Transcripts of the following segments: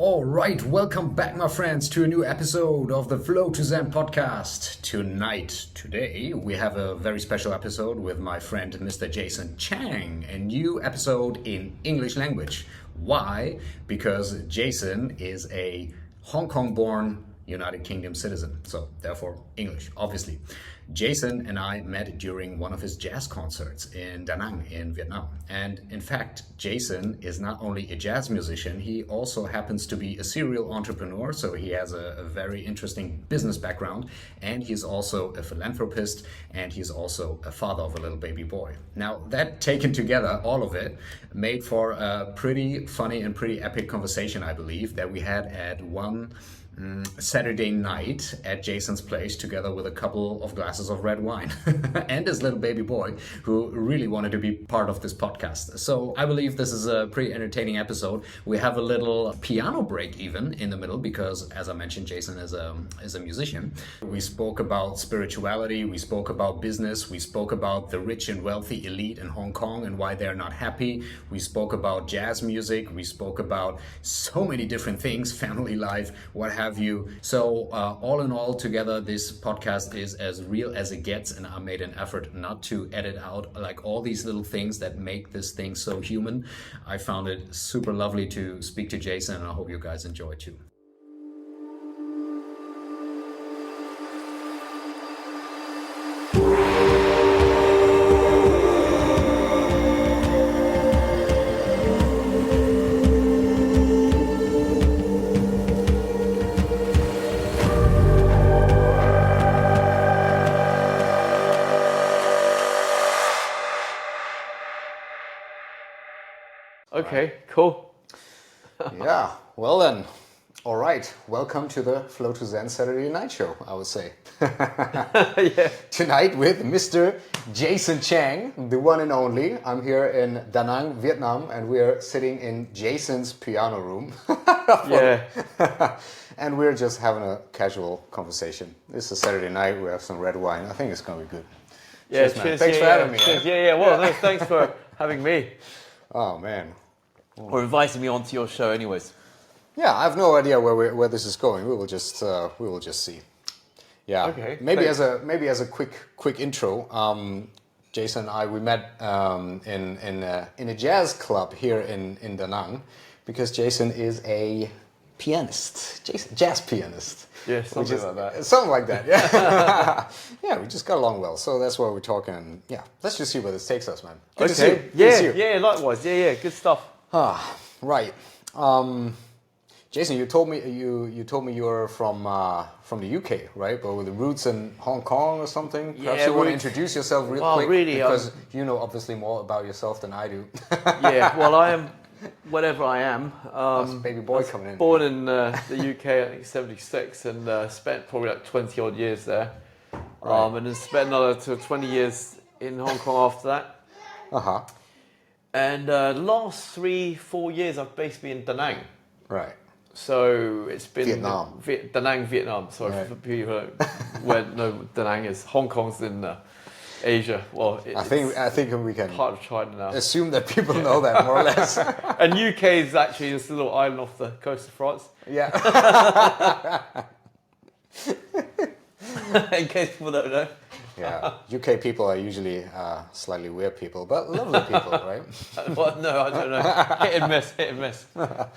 All right, welcome back, my friends, to a new episode of the Flow to Zen podcast. Today, we have a very special episode with my friend, Mr. Jason Cheng, a new episode in English language. Why? Because Jason is a Hong Kong-born United Kingdom citizen, so therefore English, obviously. Jason and I met during one of his jazz concerts in Da Nang in Vietnam. And in fact, Jason is not only a jazz musician, he also happens to be a serial entrepreneur, so he has a very interesting business background, and he's also a philanthropist, and he's also a father of a little baby boy. Now, that taken together, all of it, made for a pretty funny and pretty epic conversation, I believe, that we had at one Saturday night at Jason's place together with a couple of glasses of red wine and his little baby boy who really wanted to be part of this podcast. So I believe this is a pretty entertaining episode. We have a little piano break even in the middle because, as I mentioned, Jason is a musician. We spoke about spirituality, we spoke about business, we spoke about the rich and wealthy elite in Hong Kong and why they're not happy. We spoke about jazz music, we spoke about so many different things, family life, what have you. So all in all together, this podcast is as real as it gets, and I made an effort not to edit out like all these little things that make this thing so human. I found it super lovely to speak to Jason, and I hope you guys enjoy too. Okay, cool. Yeah, well then. All right, welcome to the Flow to Zen Saturday Night Show, I would say. Yeah. Tonight with Mr. Jason Cheng, the one and only. I'm here in Da Nang, Vietnam, and we're sitting in Jason's piano room. Yeah. And we're just having a casual conversation. It's a Saturday night, we have some red wine. I think it's going to be good. Yeah, man. cheers. Thanks for having me. Cheers. Yeah. Well, no, thanks for having me. Oh, man. Or inviting me onto your show anyways. Yeah, I have no idea where this is going. We will just see. Yeah. Okay. Maybe as a quick intro. Jason and I we met in a jazz club here in Da Nang because Jason is a pianist, jazz pianist. Yeah, something like that. Something like that. Yeah. Yeah, we just got along well. So that's why we're talking. Yeah, let's just see where this takes us, man. Good to see you. Good to see you. Yeah, likewise. Yeah, good stuff. Right. Jason, you told me you're from the UK, right? But with the roots in Hong Kong or something. Perhaps you want to introduce yourself real quick, really, because you know obviously more about yourself than I do. Yeah, well, I am whatever I am. Baby boy coming in. Born in the UK, I think 76, and spent probably like 20 odd years there. Right. And then spent another 20 years in Hong Kong after that. Uh-huh. And the last 3-4 years, I've basically been in Da Nang. Right. So it's been Vietnam. Da Nang, Vietnam. Sorry Right. for people where no Da Nang is. Hong Kong's in Asia. Well, I think we can part of China now. assume that people know that more or less. And UK is actually this little island off the coast of France. Yeah. In case people don't know. Yeah. UK people are usually slightly weird people, but lovely people, right? Well, no, I don't know. Hit and miss.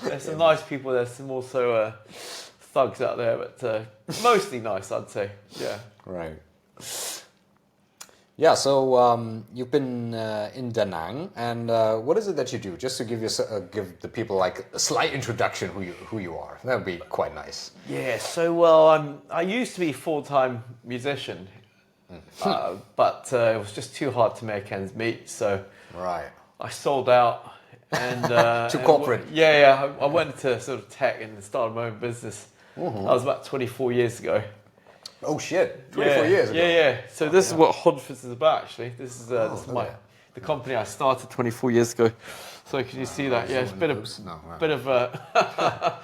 There's some nice people. There's some also thugs out there, but mostly nice, I'd say. Yeah. Right. Yeah, so you've been in Da Nang, and what is it that you do? Just to give the people like a slight introduction who you are. That would be quite nice. Yeah. So well, I used to be a full-time musician, but it was just too hard to make ends meet. So Right. I sold out and To corporate. I went into sort of tech and started my own business. Mm-hmm. That was about 24 years ago. Oh shit! 24 years ago. Yeah. So this is what Hodford is about, actually. This is the company I started 24 years ago. So can you see that? Yeah, it's a bit of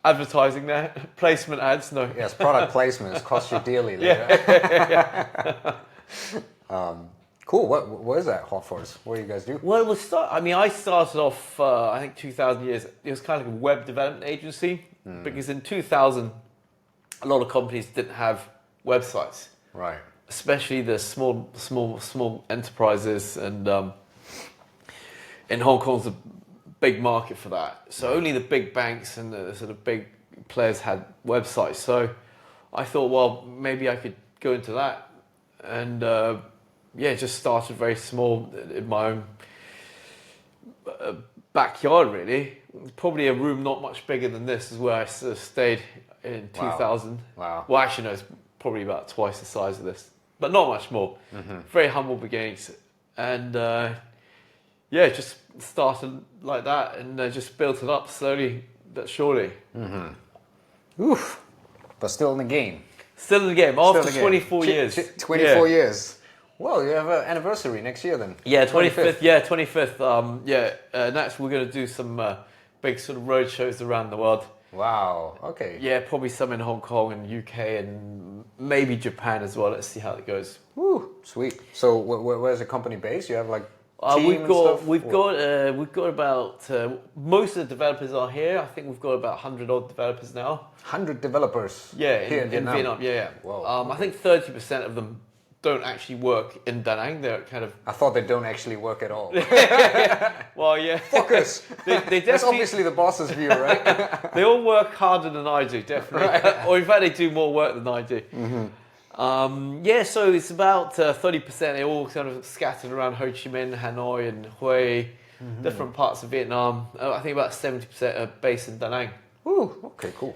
advertising there, placement ads. No. Yes, product placements cost you dearly. Yeah. Cool. What is that hot for us? What do you guys do? Well, I started off, I think 2000 years. It was kind of a web development agency because in 2000, a lot of companies didn't have websites. Right. Especially the small enterprises, and in Hong Kong's a big market for that. So only the big banks and the sort of big players had websites. So I thought, well, maybe I could go into that, and just started very small in my own backyard. Really, probably a room not much bigger than this is where I sort of stayed in 2000. Wow. Well, actually, no, it's probably about twice the size of this, but not much more. Very humble beginnings, and just started like that, and just built it up slowly but surely. Oof. But still in the game. Still in the game after 24 years. 24 years. Well, you have an anniversary next year then. Yeah, 25th. Yeah, 25th. Next we're going to do some big sort of road shows around the world. Wow. Okay. Yeah, probably some in Hong Kong and UK and maybe Japan as well. Let's see how it goes. Woo, sweet. So where's the company based? You have like team we've got about most of the developers are here. I think we've got about 100 odd developers now. 100 developers. Yeah, here in Vietnam. Yeah. Whoa, I think 30% of them don't actually work in Da Nang. They're kind of. I thought they don't actually work at all. Well, yeah. Focus. They That's obviously the boss's view, right? They all work harder than I do, definitely. Right. Or in fact, they do more work than I do. So it's about 30%. They're all kind of scattered around Ho Chi Minh, Hanoi, and Hue, different parts of Vietnam. I think about 70% are based in Da Nang. Ooh, okay, cool.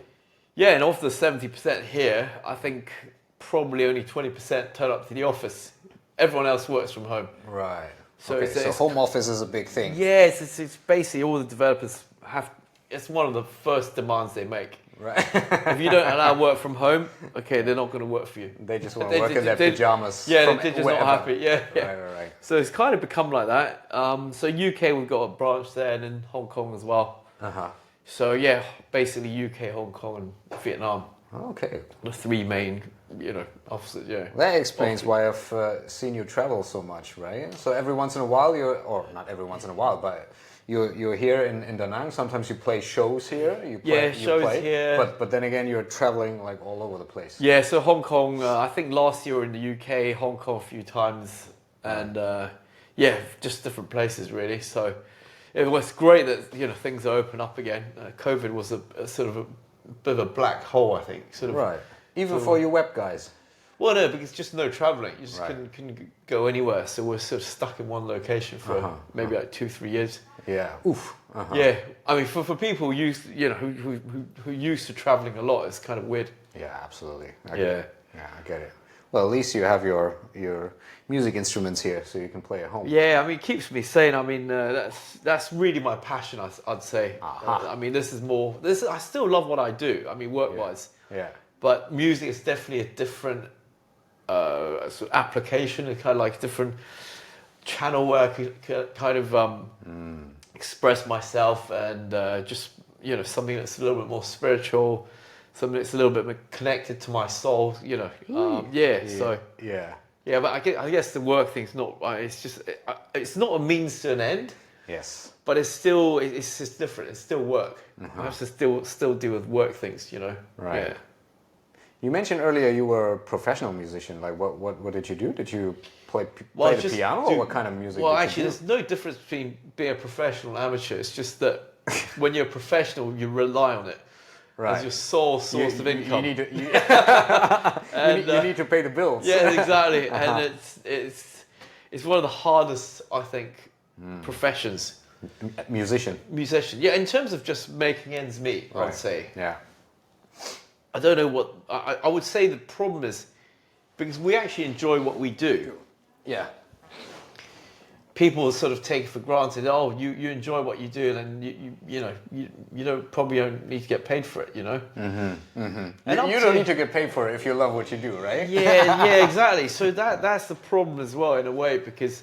Yeah, and of the 70% here, I think probably only 20% turn up to the office. Everyone else works from home. Right. So, okay, so home office is a big thing. Yeah, it's basically all the developers have. It's one of the first demands they make. Right. If you don't allow work from home, okay, they're not going to work for you. They just want to work in their pajamas. Yeah, they're just not happy. Yeah. Right. So it's kind of become like that. So UK, we've got a branch there, and in Hong Kong as well. So yeah, basically UK, Hong Kong, and Vietnam. Okay. The three main, offices. Yeah. That explains why I've seen you travel so much, right? So every once in a while or not every once in a while, but you're here in Da Nang. Sometimes you play shows here. Shows here. But then again, you're traveling like all over the place. Yeah, so Hong Kong. I think last year we were in the UK, Hong Kong a few times, and just different places really. So it was great that things are open up again. COVID was a sort of a bit of a black hole, I think. Right. Even for you web guys. Well, no, because just no traveling. You just couldn't go anywhere. So we're sort of stuck in one location for maybe like 2-3 years. Yeah. Oof. Yeah. I mean, for people who used to traveling a lot, it's kind of weird. Yeah, absolutely. I get it. Well, at least you have your music instruments here, so you can play at home. Yeah, I mean, it keeps me sane. I mean, that's really my passion. I'd say. I mean, this is more. I still love what I do. I mean, work-wise. Yeah. But music is definitely a different sort of application, and kind of like different channel where I could kind of express myself, and just something that's a little bit more spiritual, something that's a little bit more connected to my soul. But I guess the work thing's not. It's not a means to an end. Yes. But it's just different. It's still work. I have to still deal with work things. Right. Yeah. You mentioned earlier you were a professional musician. Like, what did you do? Did you play the piano, or what kind of music? Well, did actually, you do? there's no difference between being a professional and amateur. It's just that when you're a professional, you rely on it as your sole source of income. You need to, you need to pay the bills. Yeah, exactly. And it's one of the hardest, I think, professions. Musician. Yeah, in terms of just making ends meet, I'd say. Yeah. I don't know what I would say. The problem is because we actually enjoy what we do. Yeah. People sort of take it for granted. Oh, you enjoy what you do, and you don't need to get paid for it. And you don't need to get paid for it if you love what you do, right? Yeah, exactly. So that's the problem as well in a way, because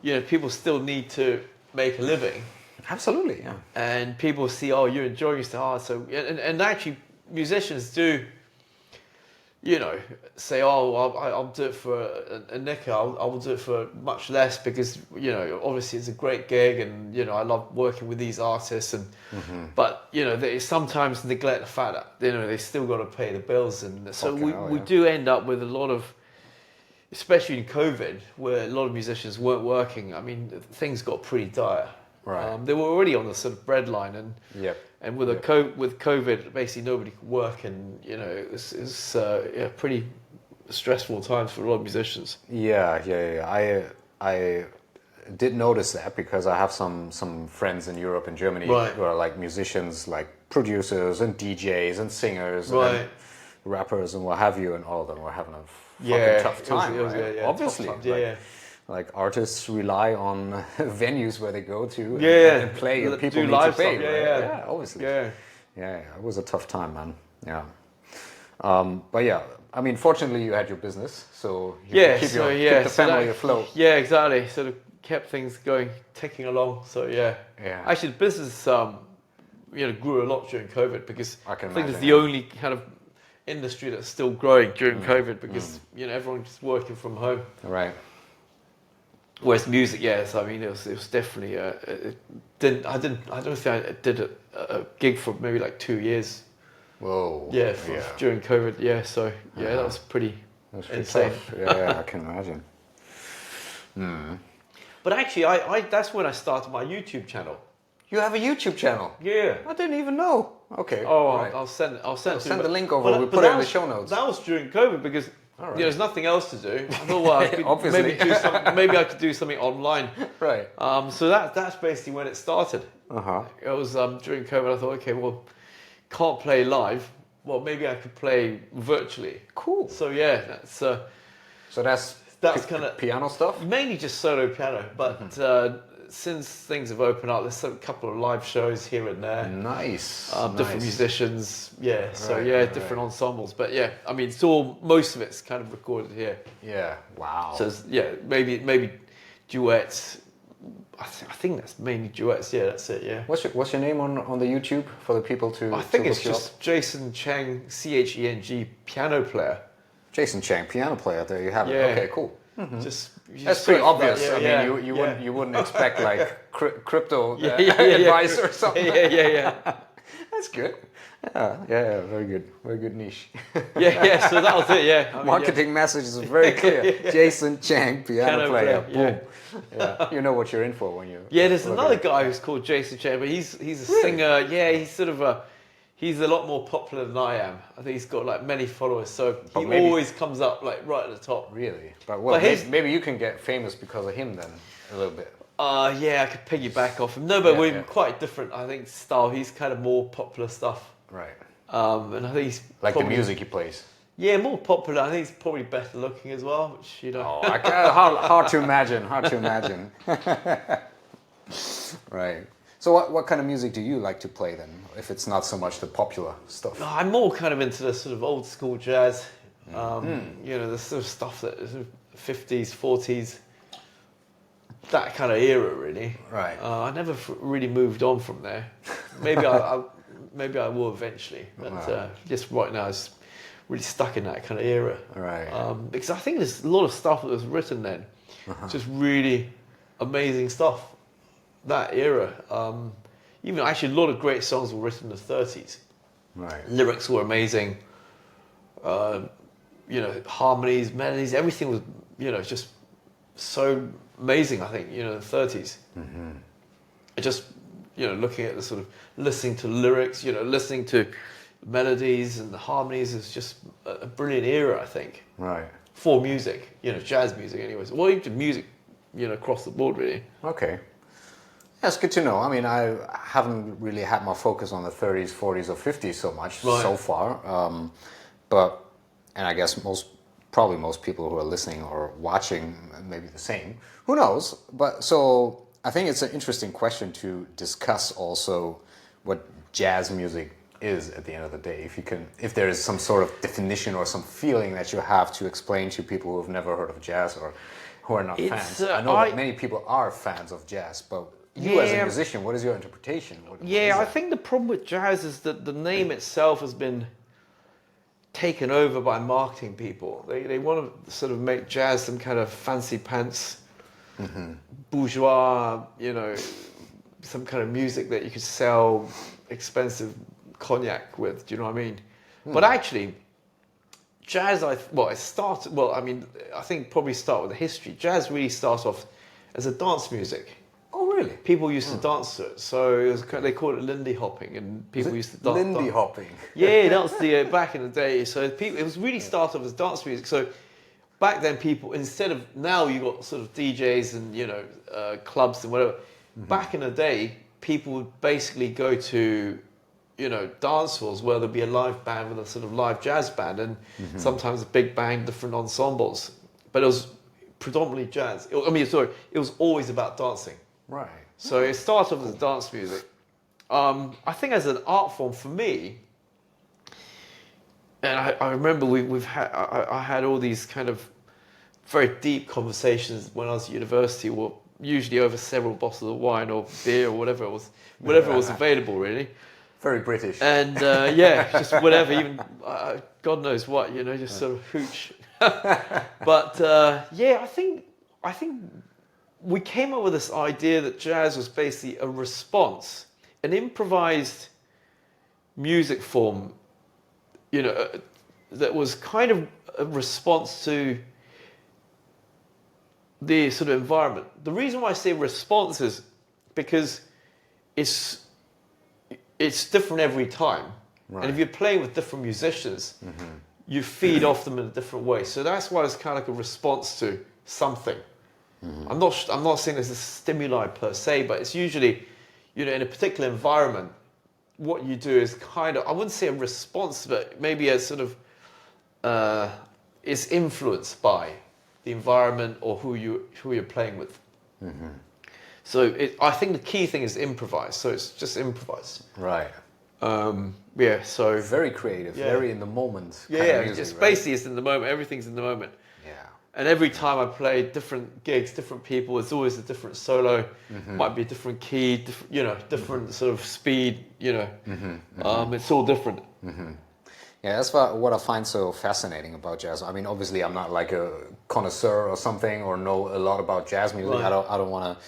people still need to make a living. Absolutely, yeah. And people see, oh, you're enjoying it so hard. So and actually, musicians do you know, say, oh, I'll do it for a nicker. I will do it for much less because, you know, obviously it's a great gig and, you know, I love working with these artists and, but, you know, they sometimes neglect the fact that, you know, they still got to pay the bills. And so we do end up with a lot of, especially in COVID, where a lot of musicians weren't working. I mean, things got pretty dire. Right. They were already on the sort of breadline, and with with COVID, basically nobody could work, and you know it was pretty stressful times for a lot of musicians. Yeah. I did notice that because I have some friends in Europe and Germany who are like musicians, like producers and DJs and singers and rappers and what have you, and all of them were having a fucking tough time. Obviously, like artists rely on venues where they go to and play, and people need to pay. Obviously. It was a tough time, man. But yeah, I mean, fortunately you had your business, so you could keep the family afloat. Yeah, exactly. Sort of kept things going, ticking along. So actually the business grew a lot during COVID because I think it's the only kind of industry that's still growing during COVID because you know everyone's just working from home. Right. Whereas music, yes, I mean it was definitely I don't think I did a gig for maybe like 2 years. Whoa. During COVID. So that was pretty insane. Tough. I can imagine. But actually, I that's when I started my YouTube channel. You have a YouTube channel? Yeah. I didn't even know. Okay. Oh, right. I'll send the link over. We'll put it in the show notes. That was during COVID because there's nothing else to do. I thought, well, maybe I could do something online. Right. So that's basically when it started. It was during COVID. I thought, okay, well, can't play live. Well, maybe I could play virtually. Cool. So that's. So that's kind of piano stuff. Mainly just solo piano, but. Since things have opened up, there's a couple of live shows here and there. Nice. Different musicians, different ensembles. But I mean, most of it's kind of recorded here. Yeah. Wow. So maybe duets. I think that's mainly duets. Yeah, that's it. Yeah. What's your name on the YouTube for the people to? I think it's just Jason Cheng, Cheng, piano player. Jason Cheng, piano player. There you have it. Okay, cool. That's pretty obvious. You wouldn't expect like crypto advice or something. That's good. Yeah, very good niche. So that was it. Marketing message is very clear. Jason Cheng, piano player. Boom. You know what you're in for when you. There's another guy who's called Jason Cheng, but he's a singer. He's sort of he's a lot more popular than I am. I think he's got like many followers, so he always comes up like right at the top. Really? But maybe you can get famous because of him then, a little bit. I could piggyback off him. No, but we're quite different. I think style. He's kind of more popular stuff. Right. And I think he's like the music he plays. Yeah, more popular. I think he's probably better looking as well, which you know. Hard to imagine. Right. So what kind of music do you like to play then, if it's not so much the popular stuff? I'm more kind of into the sort of old school jazz, you know, the sort of stuff that is 50s, 40s, that kind of era really. Right. I never really moved on from there. Maybe I will eventually, but just right now it's really stuck in that kind of era. Right. Because I think there's a lot of stuff that was written then, just really amazing stuff. That era, even actually a lot of great songs were written in the 30s. Right. Lyrics were amazing. You know, harmonies, melodies, everything was, you know, just so amazing. I think, you know, the 30s. Just, you know, looking at the sort of listening to lyrics, you know, listening to melodies and the harmonies is just a brilliant era, I think. Right. For music, you know, jazz music, anyways. Well, even music, you know, across the board, really. Okay. That's good to know. I mean, I haven't really had my focus on the 30s, 40s, or 50s so much so far. And I guess most people who are listening or watching maybe the same. Who knows? But so I think it's an interesting question to discuss also what jazz music is at the end of the day. If there is some sort of definition or some feeling that you have to explain to people who have never heard of jazz or who are not fans. I know that many people are fans of jazz, but you as a musician, what is your interpretation? I think the problem with jazz is that the name itself has been taken over by marketing people. They want to sort of make jazz some kind of fancy pants, bourgeois, you know, some kind of music that you could sell expensive cognac with. Do you know what I mean? But actually, jazz, I think probably start with the history. Jazz really starts off as a dance music. Oh, really? People used to dance to it, so it was they called it Lindy hopping, and people used to dance. Lindy hopping. Yeah, that's the back in the day. So it was really started off as dance music. So back then, people, instead of now, you got sort of DJs and you know clubs and whatever. Back in the day, people would basically go to you know dance halls where there'd be a live band with a sort of live jazz band, and sometimes a big band, different ensembles. But it was predominantly jazz. It was always about dancing. Right. So it started off as dance music. I think as an art form for me, and I remember I had all these kind of very deep conversations when I was at university, or usually over several bottles of wine or beer or whatever was available really. Very British. And just whatever, even God knows what, you know, just sort of hooch. But I think we came up with this idea that jazz was basically a response, an improvised music form, you know, that was kind of a response to the sort of environment. The reason why I say response is because it's different every time. Right. And if you're playing with different musicians, you feed off them in a different way. So that's why it's kind of like a response to something. I'm not saying there's a stimuli per se, but it's usually, you know, in a particular environment, what you do is kind of, I wouldn't say a response, but maybe a sort of, is influenced by the environment or who you're playing with. So I think the key thing is improvise. So it's just improvise. Right. So very creative, very in the moment. Just basically it's in the moment. Everything's in the moment. Yeah. And every time I play different gigs, different people, it's always a different solo. Might be a different key, different sort of speed. You know, it's all different. Yeah, that's what I find so fascinating about jazz. I mean, obviously, I'm not like a connoisseur or something, or know a lot about jazz music. Right. I don't want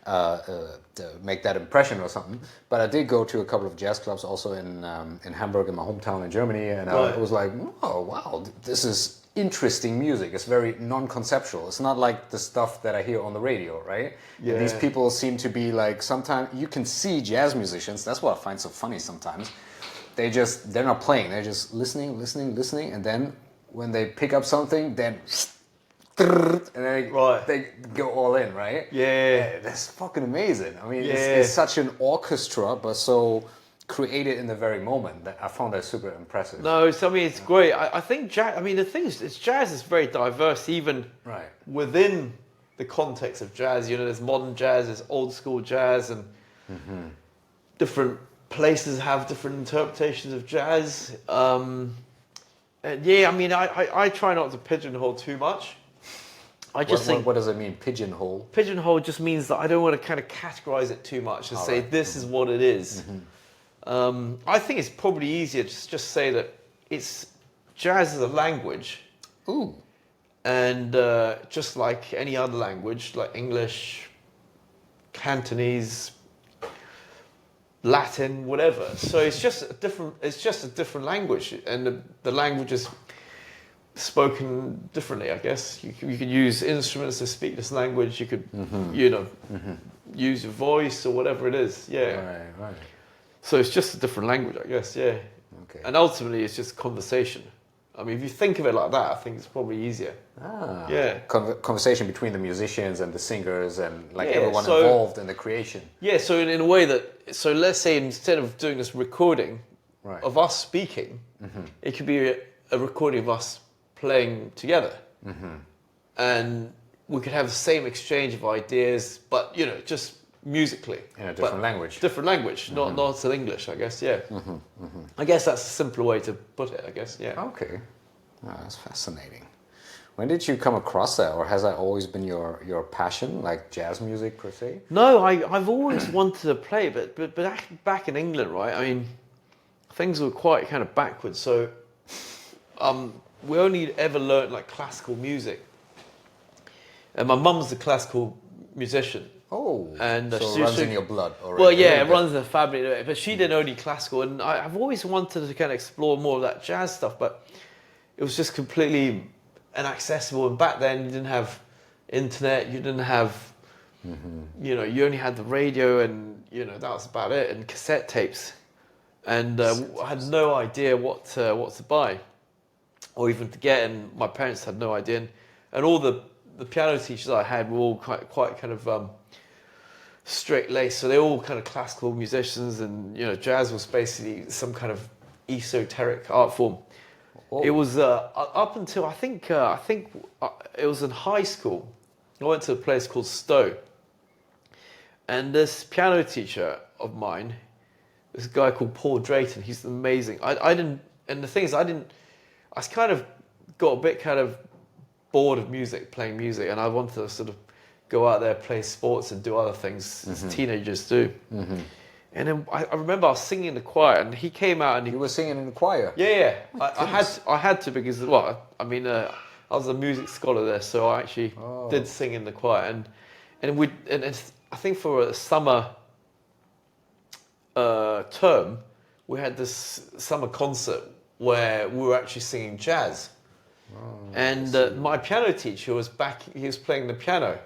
to make that impression or something. But I did go to a couple of jazz clubs also in Hamburg, in my hometown in Germany, and I was like, oh wow, this is interesting music. It's very non-conceptual. It's not like the stuff that I hear on the radio, right? Yeah. And these people seem to be like, sometimes you can see jazz musicians. That's what I find so funny sometimes. They're not playing. They're just listening, and then when they pick up something, then and then they go all in, right? Yeah. That's fucking amazing. I mean, it's such an orchestra, but so created in the very moment. I found that super impressive. No, so I mean, it's great. I think jazz, I mean, the thing is, jazz is very diverse, even within the context of jazz. You know, there's modern jazz, there's old school jazz, and different places have different interpretations of jazz. And I mean, I try not to pigeonhole too much. I just think... What does it mean, pigeonhole? Pigeonhole just means that I don't want to kind of categorize it too much and say this is what it is. I think it's probably easier to just say that it's jazz is a language. Ooh. And just like any other language, like English, Cantonese, Latin, whatever. So it's just a different language, and the language is spoken differently, I guess. You could use instruments to speak this language. You could, use your voice or whatever it is. Yeah. Right. So it's just a different language, I guess. Yeah. Okay. And ultimately, it's just conversation. I mean, if you think of it like that, I think it's probably easier. Yeah. Conversation between the musicians and the singers and everyone involved in the creation. Yeah. So in a way so let's say instead of doing this recording of us speaking, it could be a recording of us playing together, and we could have the same exchange of ideas, but just musically in a different language. Different language, not in English, I guess. Yeah. I guess that's a simpler way to put it, I guess. Yeah. Okay. Oh, that's fascinating. When did you come across that, or has that always been your passion, like jazz music per se? No, I've always wanted to play, but back in England, right? I mean, things were quite kind of backwards. So we only ever learnt like classical music, and my mum's a classical musician. Oh, And so it runs in your blood already. Well, yeah, it runs in the family, but she did only classical, and I've always wanted to kind of explore more of that jazz stuff, but it was just completely inaccessible. And back then, you didn't have internet, you didn't have, you know, you only had the radio, and you know that was about it, and cassette tapes, and I had no idea what to buy, or even to get, and my parents had no idea, and all the piano teachers I had were all quite kind of straight laced, so they're all kind of classical musicians, and you know, jazz was basically some kind of esoteric art form. Oh. It was up until I think it was in high school. I went to a place called Stowe, and this piano teacher of mine, this guy called Paul Drayton, he's amazing. I didn't, and the thing is, I was kind of got a bit kind of bored of playing music, and I wanted to sort of go out there, play sports, and do other things as teenagers do. And then I remember I was singing in the choir, and he came out and he You were singing in the choir? Yeah. I had to because, well, I mean, I was a music scholar there, so I actually did sing in the choir, and I think for a summer term we had this summer concert where we were actually singing jazz. And my piano teacher was back. He was playing the piano,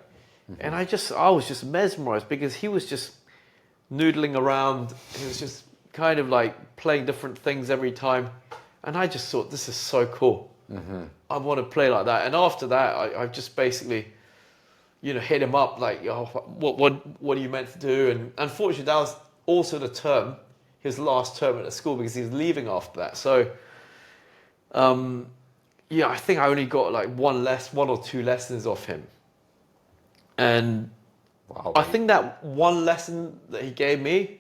and I was just mesmerized because he was just noodling around. He was just kind of like playing different things every time, and I just thought, this is so cool. I want to play like that. And after that, I just basically, you know, hit him up like, oh, what are you meant to do? And unfortunately, that was also his last term at the school, because he was leaving after that. So, yeah, I think I only got like one or two lessons off him. And wow, I think that one lesson that he gave me,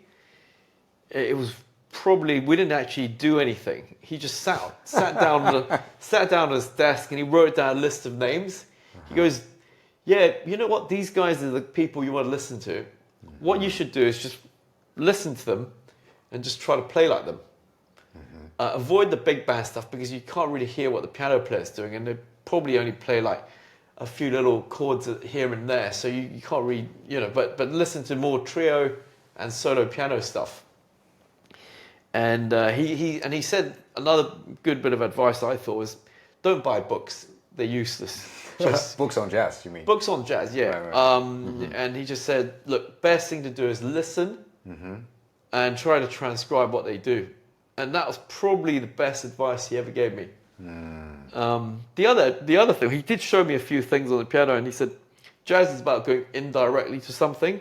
it was probably, we didn't actually do anything. He just sat down at his desk, and he wrote down a list of names. He goes, yeah, you know what? These guys are the people you want to listen to. What you should do is just listen to them and just try to play like them. Avoid the big band stuff, because you can't really hear what the piano player's doing, and they probably only play like a few little chords here and there, so you can't really, you know, but listen to more trio and solo piano stuff. And he said another good bit of advice I thought was, don't buy books, they're useless. Just books on jazz, you mean? Books on jazz, yeah. Right. And he just said, look, best thing to do is listen and try to transcribe what they do. And that was probably the best advice he ever gave me. The other thing, he did show me a few things on the piano, and he said, jazz is about going indirectly to something.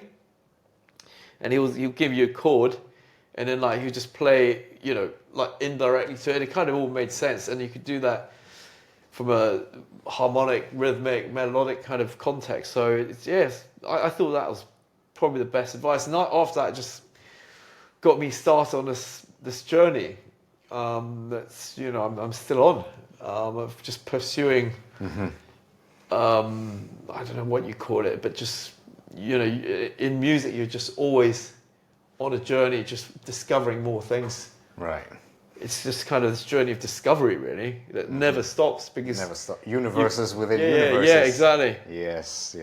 And he'll give you a chord, and then like you just play, you know, like indirectly to it. It kind of all made sense, and you could do that from a harmonic, rhythmic, melodic kind of context. So I thought that was probably the best advice. And after that, it just got me started on this journey that's, you know, I'm still on, of just pursuing, I don't know what you call it, but just, you know, in music, you're just always on a journey, just discovering more things. Right. It's just kind of this journey of discovery, really, that never stops, because never stop. Universes within universes. Yeah, exactly. Yes.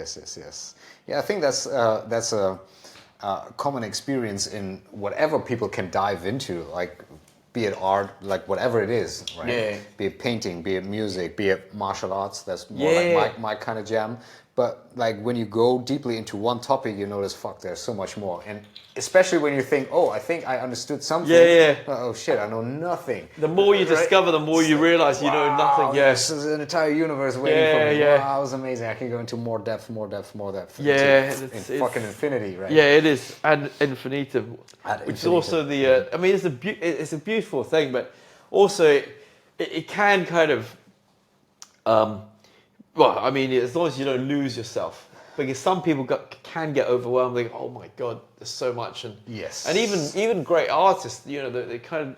Yeah, I think that's a common experience in whatever people can dive into, like, be it art, like whatever it is, right? Yeah. Be it painting, be it music, be it martial arts. That's more like my kind of jam. But like when you go deeply into one topic, you notice, fuck, there's so much more. And especially when you think, oh, I think I understood something. Yeah. Oh shit, I know nothing. The more you discover, the more you realize you know nothing. Yeah. This is an entire universe waiting for me. Wow, that was amazing. I can go into more depth. Yeah, it's fucking infinity, right? Yeah, it is ad infinitum, which is also the. I mean, it's a beautiful thing, but also it can kind of. Well, I mean, as long as you don't lose yourself, because some people can get overwhelmed. Like, oh my god, there's so much, and yes, and even great artists, you know, they kind of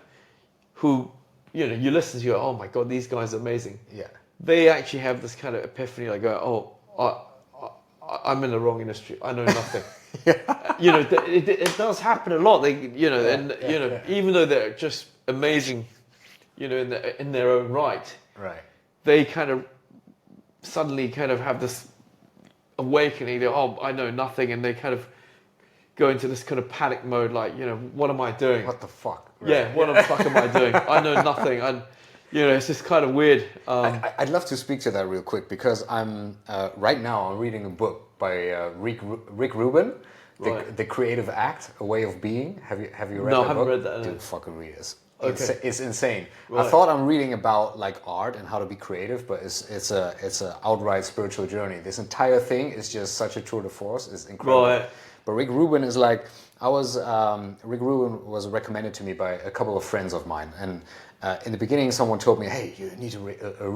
who, you know, you listen to, you go, oh my god, these guys are amazing. Yeah, they actually have this kind of epiphany, like, oh, I'm in the wrong industry. I know nothing. You know, it does happen a lot. They, you know, even though they're just amazing, you know, in their own right, Right. they kind of suddenly kind of have this awakening. They, oh, I know nothing, and they kind of go into this kind of panic mode, like, you know, what am I doing? What the fuck? Right. Yeah, what the fuck am I doing? I know nothing, and you know, it's just kind of weird. I'd love to speak to that real quick because I'm right now I'm reading a book by Rick Rubin, the Creative Act, A Way of Being. Have you read No, that I haven't book? read that, no. Dude, fucking read it. Okay. It's insane. Right. I thought I'm reading about like art and how to be creative, but it's a outright spiritual journey. This entire thing is just such a tour de force. It's incredible. Right. But Rick Rubin is like Rick Rubin was recommended to me by a couple of friends of mine, and in the beginning someone told me, hey, you need to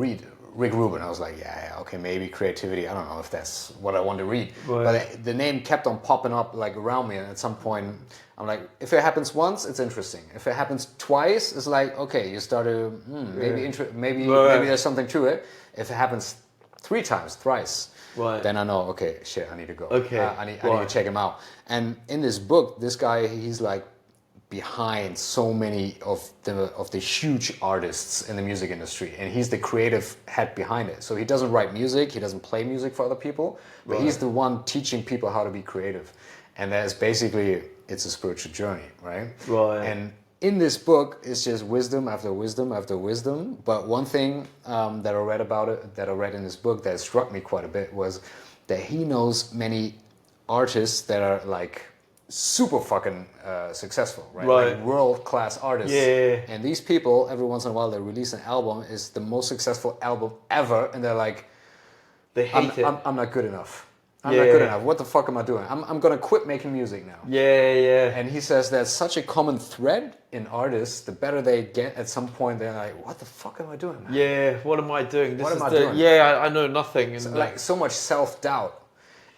read Rick Rubin. I was like, yeah, okay, maybe creativity. I don't know if that's what I want to read. Right. But the name kept on popping up like around me, and at some point I'm like, if it happens once, it's interesting. If it happens twice, it's like, okay, you start to maybe there's something to it. If it happens 3 times, thrice, right, then I know, okay, shit, I need to go. Okay, I need to check him out. And in this book, this guy, he's like behind so many of the huge artists in the music industry, and he's the creative head behind it. So he doesn't write music, he doesn't play music for other people, but he's the one teaching people how to be creative. And that's basically, it's a spiritual journey, right? Right. And in this book, it's just wisdom after wisdom after wisdom. But one thing that I read in this book that struck me quite a bit was that he knows many artists that are like super fucking successful, right? Like world-class artists. Yeah. And these people, every once in a while, they release an album, is the most successful album ever, and they're like, they hate it. I'm not good enough. I'm not good enough. What the fuck am I doing? I'm gonna quit making music now. Yeah. And he says that's such a common thread in artists. The better they get, at some point they're like, what the fuck am I doing, man? Yeah, what am I doing? What am I doing? Yeah, I know nothing. And like so much self-doubt.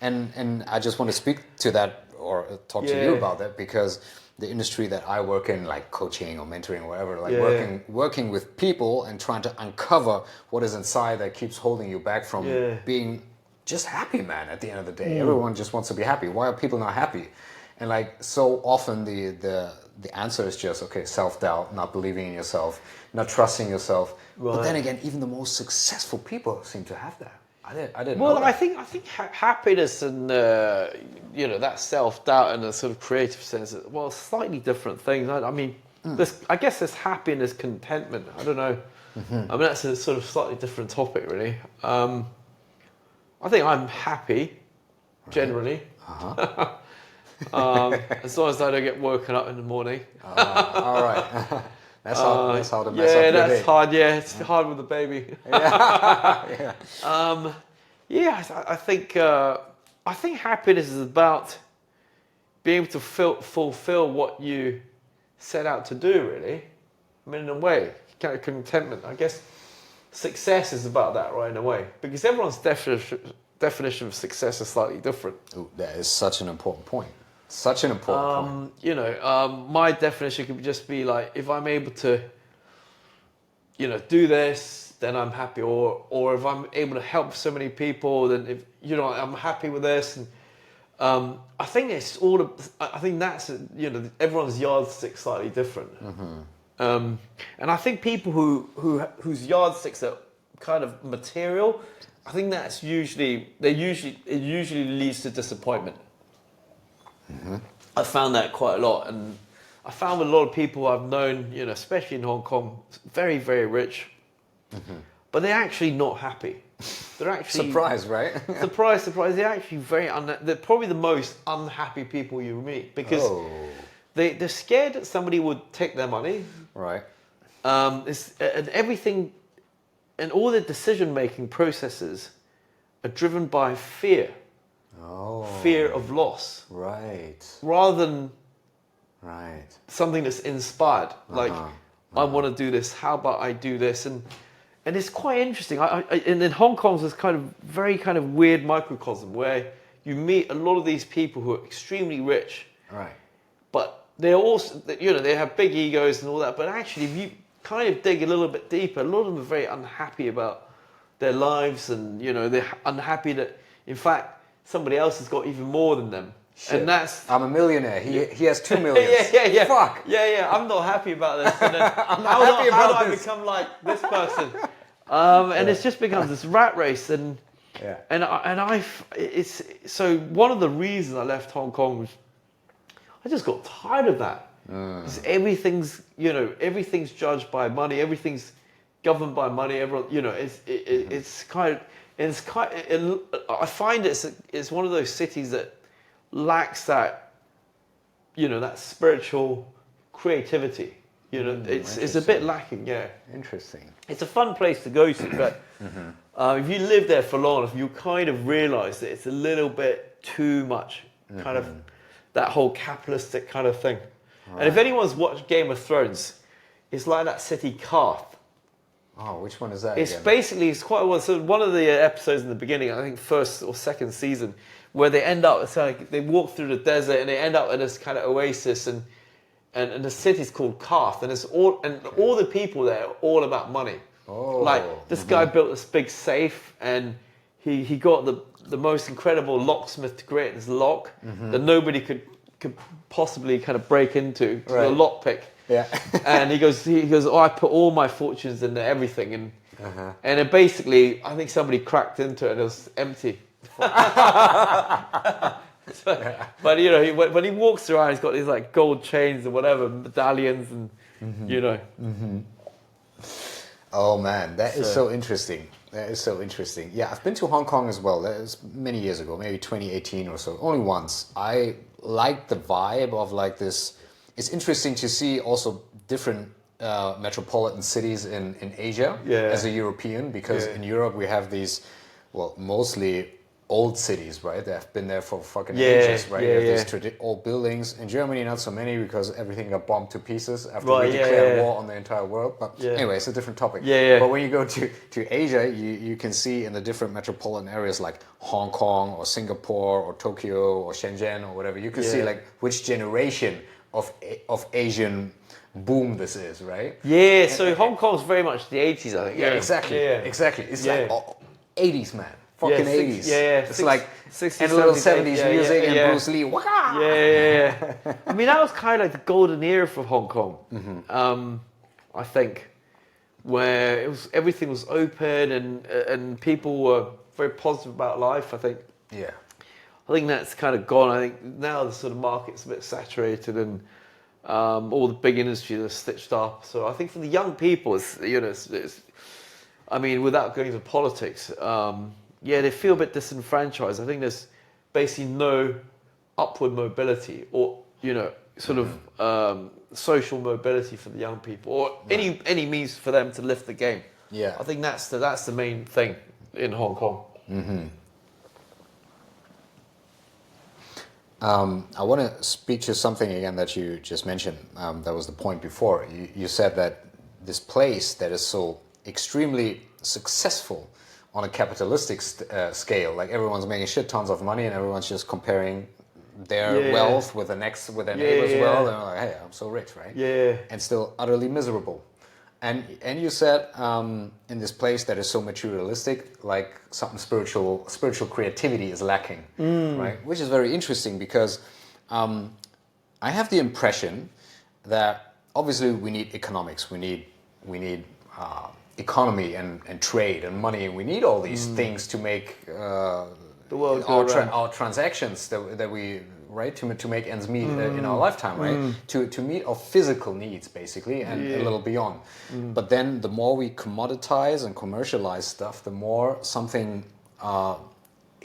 And I just want to speak to that or talk to you about that, because the industry that I work in, like coaching or mentoring or whatever, like working with people and trying to uncover what is inside that keeps holding you back from being just happy, man. At the end of the day, everyone just wants to be happy. Why are people not happy? And like so often the answer is just, okay, self-doubt, not believing in yourself, not trusting yourself. Right. But then again, even the most successful people seem to have that. I didn't know that. I think happiness and that self-doubt and a sort of creative sense, well, slightly different things. I mean, I guess there's happiness, contentment. I don't know. I mean, that's a sort of slightly different topic, really. I think I'm happy, generally. As long as I don't get woken up in the morning. All right. That's how to mess up your that's day. hard. Yeah, it's hard with the baby. I think happiness is about being able to fulfill what you set out to do, really. I mean, in a way, kind of contentment. I guess success is about that, right, in a way. Because everyone's definition of success is slightly different. Ooh, that is such an important point. Such an important point. My definition could just be like, if I'm able to, do this, then I'm happy. Or if I'm able to help so many people, then if I'm happy with this. And I think it's all. I think that's everyone's yardstick's slightly different. And I think people whose yardsticks are kind of material, I think that's it usually leads to disappointment. I found that quite a lot, and I found with a lot of people I've known, especially in Hong Kong, very, very rich, but they're actually not happy. They're actually surprise, right? surprise. They're actually they're probably the most unhappy people you meet, because they're scared that somebody would take their money. Right. And everything, and all the decision-making processes are driven by fear. Fear of loss. Right. Rather than something that's inspired. Like, I want to do this. How about I do this? And it's quite interesting. And in Hong Kong's this very kind of weird microcosm where you meet a lot of these people who are extremely rich. Right. But they're also, they have big egos and all that. But actually, if you kind of dig a little bit deeper, a lot of them are very unhappy about their lives, and they're unhappy that, in fact, somebody else has got even more than them. Shit. And that's I'm a millionaire. He has 2 million. yeah. Fuck. Yeah. I'm not happy about this. And then, I'm not happy how about do I this. become like this person? And it's just becomes this rat race. And it's so one of the reasons I left Hong Kong was I just got tired of that. 'Cause everything's judged by money. Everything's governed by money. Everyone, I find it's one of those cities that lacks that, that spiritual creativity. It's a bit lacking. Yeah. Interesting. It's a fun place to go to, but if you live there for long enough, you kind of realise that it's a little bit too much, kind of that whole capitalistic kind of thing. Right. And if anyone's watched Game of Thrones, it's like that city Karth. Oh, which one is that? It's again? basically so one of the episodes in the beginning, I think first or second season, where they end up, it's like they walk through the desert and they end up at this kind of oasis, and the city's called Karth, and all the people there are all about money. Oh, like this guy built this big safe, and he got the most incredible locksmith to create this lock that nobody could possibly kind of break into, the lockpick. Yeah. And he goes, oh, I put all my fortunes into everything, and it basically, I think somebody cracked into it and it was empty. But when he walks around, he's got these like gold chains or whatever, medallions, and Oh man, that is so interesting. That is so interesting. Yeah, I've been to Hong Kong as well. That was many years ago, maybe 2018 or so. Only once. I like the vibe of like this. It's interesting to see also different metropolitan cities in Asia as a European, because in Europe we have these, mostly old cities, right? They have been there for fucking ages, right? You have these old buildings. In Germany, not so many, because everything got bombed to pieces after we declared war on the entire world. But anyway, it's a different topic. But when you go to Asia, you can see in the different metropolitan areas like Hong Kong or Singapore or Tokyo or Shenzhen or whatever, you can see like which generation of Asian boom this is, right? Yeah, so Hong Kong's very much the 80s, I think. Yeah, exactly. Exactly. It's like 80s, man. Fucking 80s. It's like 60s, and a little 70s, 70s music and Bruce Lee. Waka! I mean, that was kind of like the golden era for Hong Kong. I think, where everything was open and people were very positive about life. I think. Yeah. I think that's kind of gone. I think now the sort of market's a bit saturated, and all the big industries are stitched up. So I think for the young people, it's I mean, without going into politics, they feel a bit disenfranchised. I think there's basically no upward mobility or, sort of social mobility for the young people, or any means for them to lift the game. Yeah, I think that's the main thing in Hong Kong. I want to speak to something again that you just mentioned. That was the point before. You said that this place that is so extremely successful on a capitalistic scale, like everyone's making shit tons of money and everyone's just comparing their wealth with their neighbor's wealth, and they're like, hey, I'm so rich, right? Yeah. And still utterly miserable. And you said in this place that is so materialistic, like something spiritual creativity is lacking, right? Which is very interesting, because I have the impression that obviously we need economics, we need economy and trade and money, and we need all these things to make the world our transactions that we. Right, to make ends meet in our lifetime, right? To meet our physical needs, basically, and a little beyond. But then the more we commoditize and commercialize stuff, the more something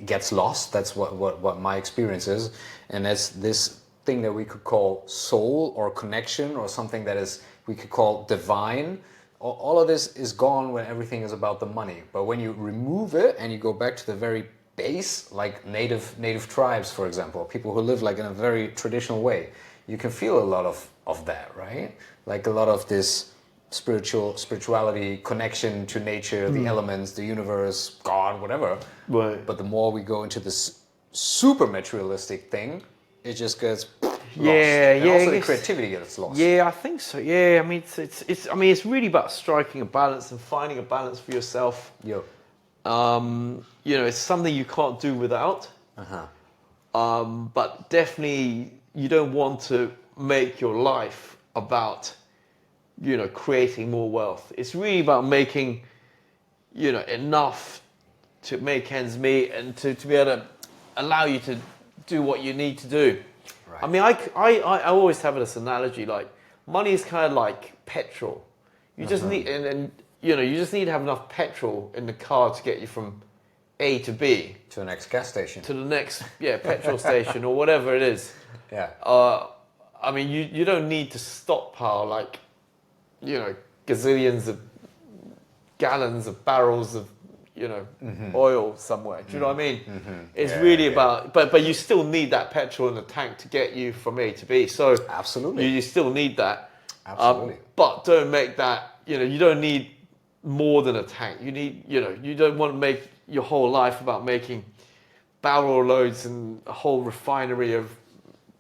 gets lost. That's what my experience is. And that's this thing that we could call soul or connection, or something that we could call divine. All of this is gone when everything is about the money. But when you remove it and you go back to the very base, like native tribes, for example, people who live like in a very traditional way, you can feel a lot of that, right? Like a lot of this spirituality, connection to nature, the elements, the universe, God, whatever. Right. But the more we go into this super materialistic thing, it just gets lost. And also the creativity gets lost. Yeah, I think so. Yeah, I mean, it's really about striking a balance and finding a balance for yourself. It's something you can't do without. But definitely you don't want to make your life about, creating more wealth. It's really about making, enough to make ends meet and to be able to allow you to do what you need to do. Right. I mean, I always have this analogy, like money is kind of like petrol. You just need, and you just need to have enough petrol in the car to get you from A to B. To the next gas station. To the next, petrol station or whatever it is. Yeah. I mean, you don't need to stockpile like, gazillions of gallons of barrels of, oil somewhere. Do you know what I mean? It's really about, but you still need that petrol in the tank to get you from A to B. So absolutely, you still need that. Absolutely. But don't make that, you don't need more than a tank. You need, you don't want to make your whole life about making barrel loads and a whole refinery of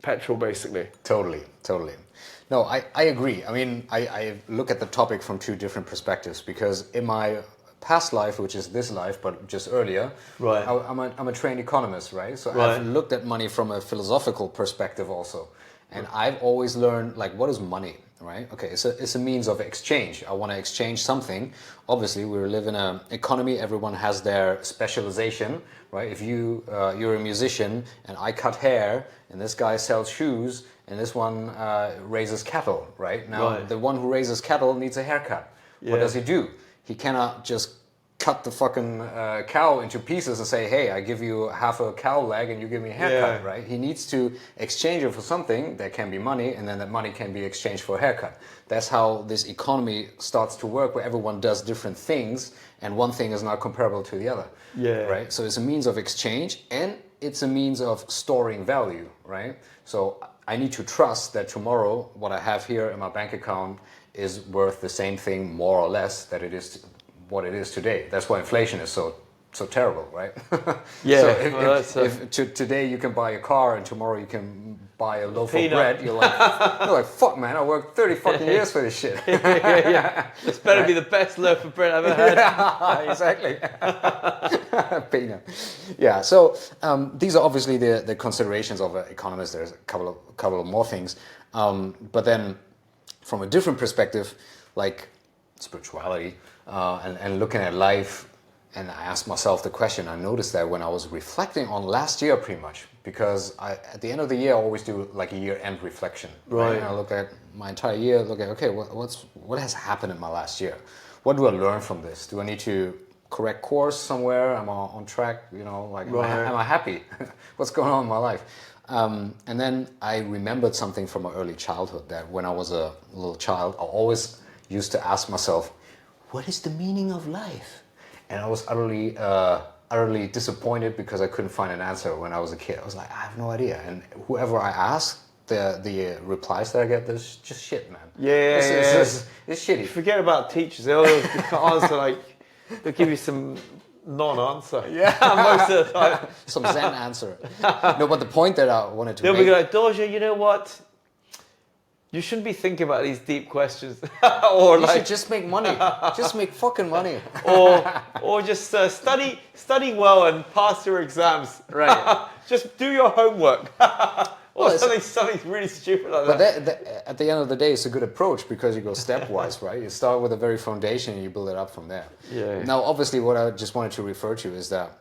petrol, basically. Totally. No, I agree. I mean, I look at the topic from two different perspectives, because in my past life, which is this life, but just earlier, right. I'm a trained economist, right? So right. I've looked at money from a philosophical perspective also. And I've always learned, like, what is money, right? Okay, it's a means of exchange. I want to exchange something. Obviously, we live in an economy. Everyone has their specialization, right? If you're a musician and I cut hair, and this guy sells shoes, and this one raises cattle, right? Now, the one who raises cattle needs a haircut. Yeah. What does he do? He cannot just cut the fucking cow into pieces and say, hey, I give you half a cow leg and you give me a haircut, right? He needs to exchange it for something that can be money, and then that money can be exchanged for a haircut. That's how this economy starts to work, where everyone does different things and one thing is not comparable to the other, right? So it's a means of exchange, and it's a means of storing value, right? So I need to trust that tomorrow what I have here in my bank account is worth the same thing, more or less, that it is what it is today. That's why inflation is so terrible, right? Yeah. So if today you can buy a car and tomorrow you can buy a loaf of bread, you're like, fuck, man, I worked 30 fucking years for this shit. Yeah. This better be the best loaf of bread I've ever had. Yeah, exactly. Peanut. Yeah. So these are obviously the considerations of an economist. There's a couple of more things, but then from a different perspective, like spirituality. And looking at life, and I asked myself the question. I noticed that when I was reflecting on last year, pretty much, because at the end of the year I always do like a year-end reflection. Right. And I look at my entire year. Look at what has happened in my last year. What do I learn from this? Do I need to correct course somewhere? Am I on track? Am I happy? What's going on in my life? And then I remembered something from my early childhood, that when I was a little child, I always used to ask myself, what is the meaning of life? And I was utterly disappointed because I couldn't find an answer when I was a kid. I was like, I have no idea. And whoever I ask, the replies that I get, there's just shit, man. It's shitty. Forget about teachers. They'll answer like, they'll give you some non-answer. Yeah. Most of the time. Some Zen answer. No, but the point that I wanted to They'll make... be like, Doja, you know what? You shouldn't be thinking about these deep questions. Or you should just make money. Just make fucking money. or just study well and pass your exams. Right. Just do your homework. Or something really stupid like that. But at the end of the day, it's a good approach, because you go stepwise, right? You start with the very foundation and you build it up from there. Yeah. Now, obviously, what I just wanted to refer to is that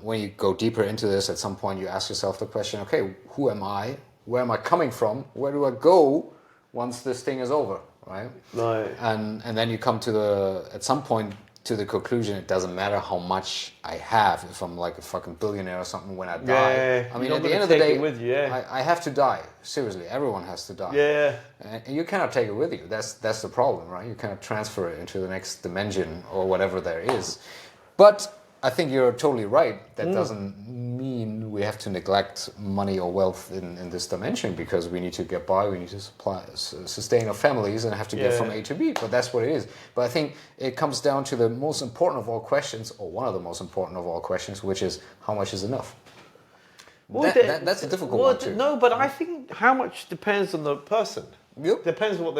when you go deeper into this, at some point you ask yourself the question, okay, who am I? Where am I coming from? Where do I go once this thing is over, right? Right. And then you come at some point to the conclusion, it doesn't matter how much I have, if I'm like a fucking billionaire or something when I die. Yeah, I mean, at the end of the day, with you, I have to die. Seriously, everyone has to die. Yeah. And you cannot take it with you. That's the problem, right? You cannot transfer it into the next dimension or whatever there is. But I think you're totally right. That doesn't mean we have to neglect money or wealth in this dimension, because we need to get by, we need to sustain our families and have to get from A to B. But that's what it is. But I think it comes down to the most important of all questions, or one of the most important of all questions, which is, how much is enough? Well, that's a difficult one too. No, but I think how much depends on the person. Yep. Depends on what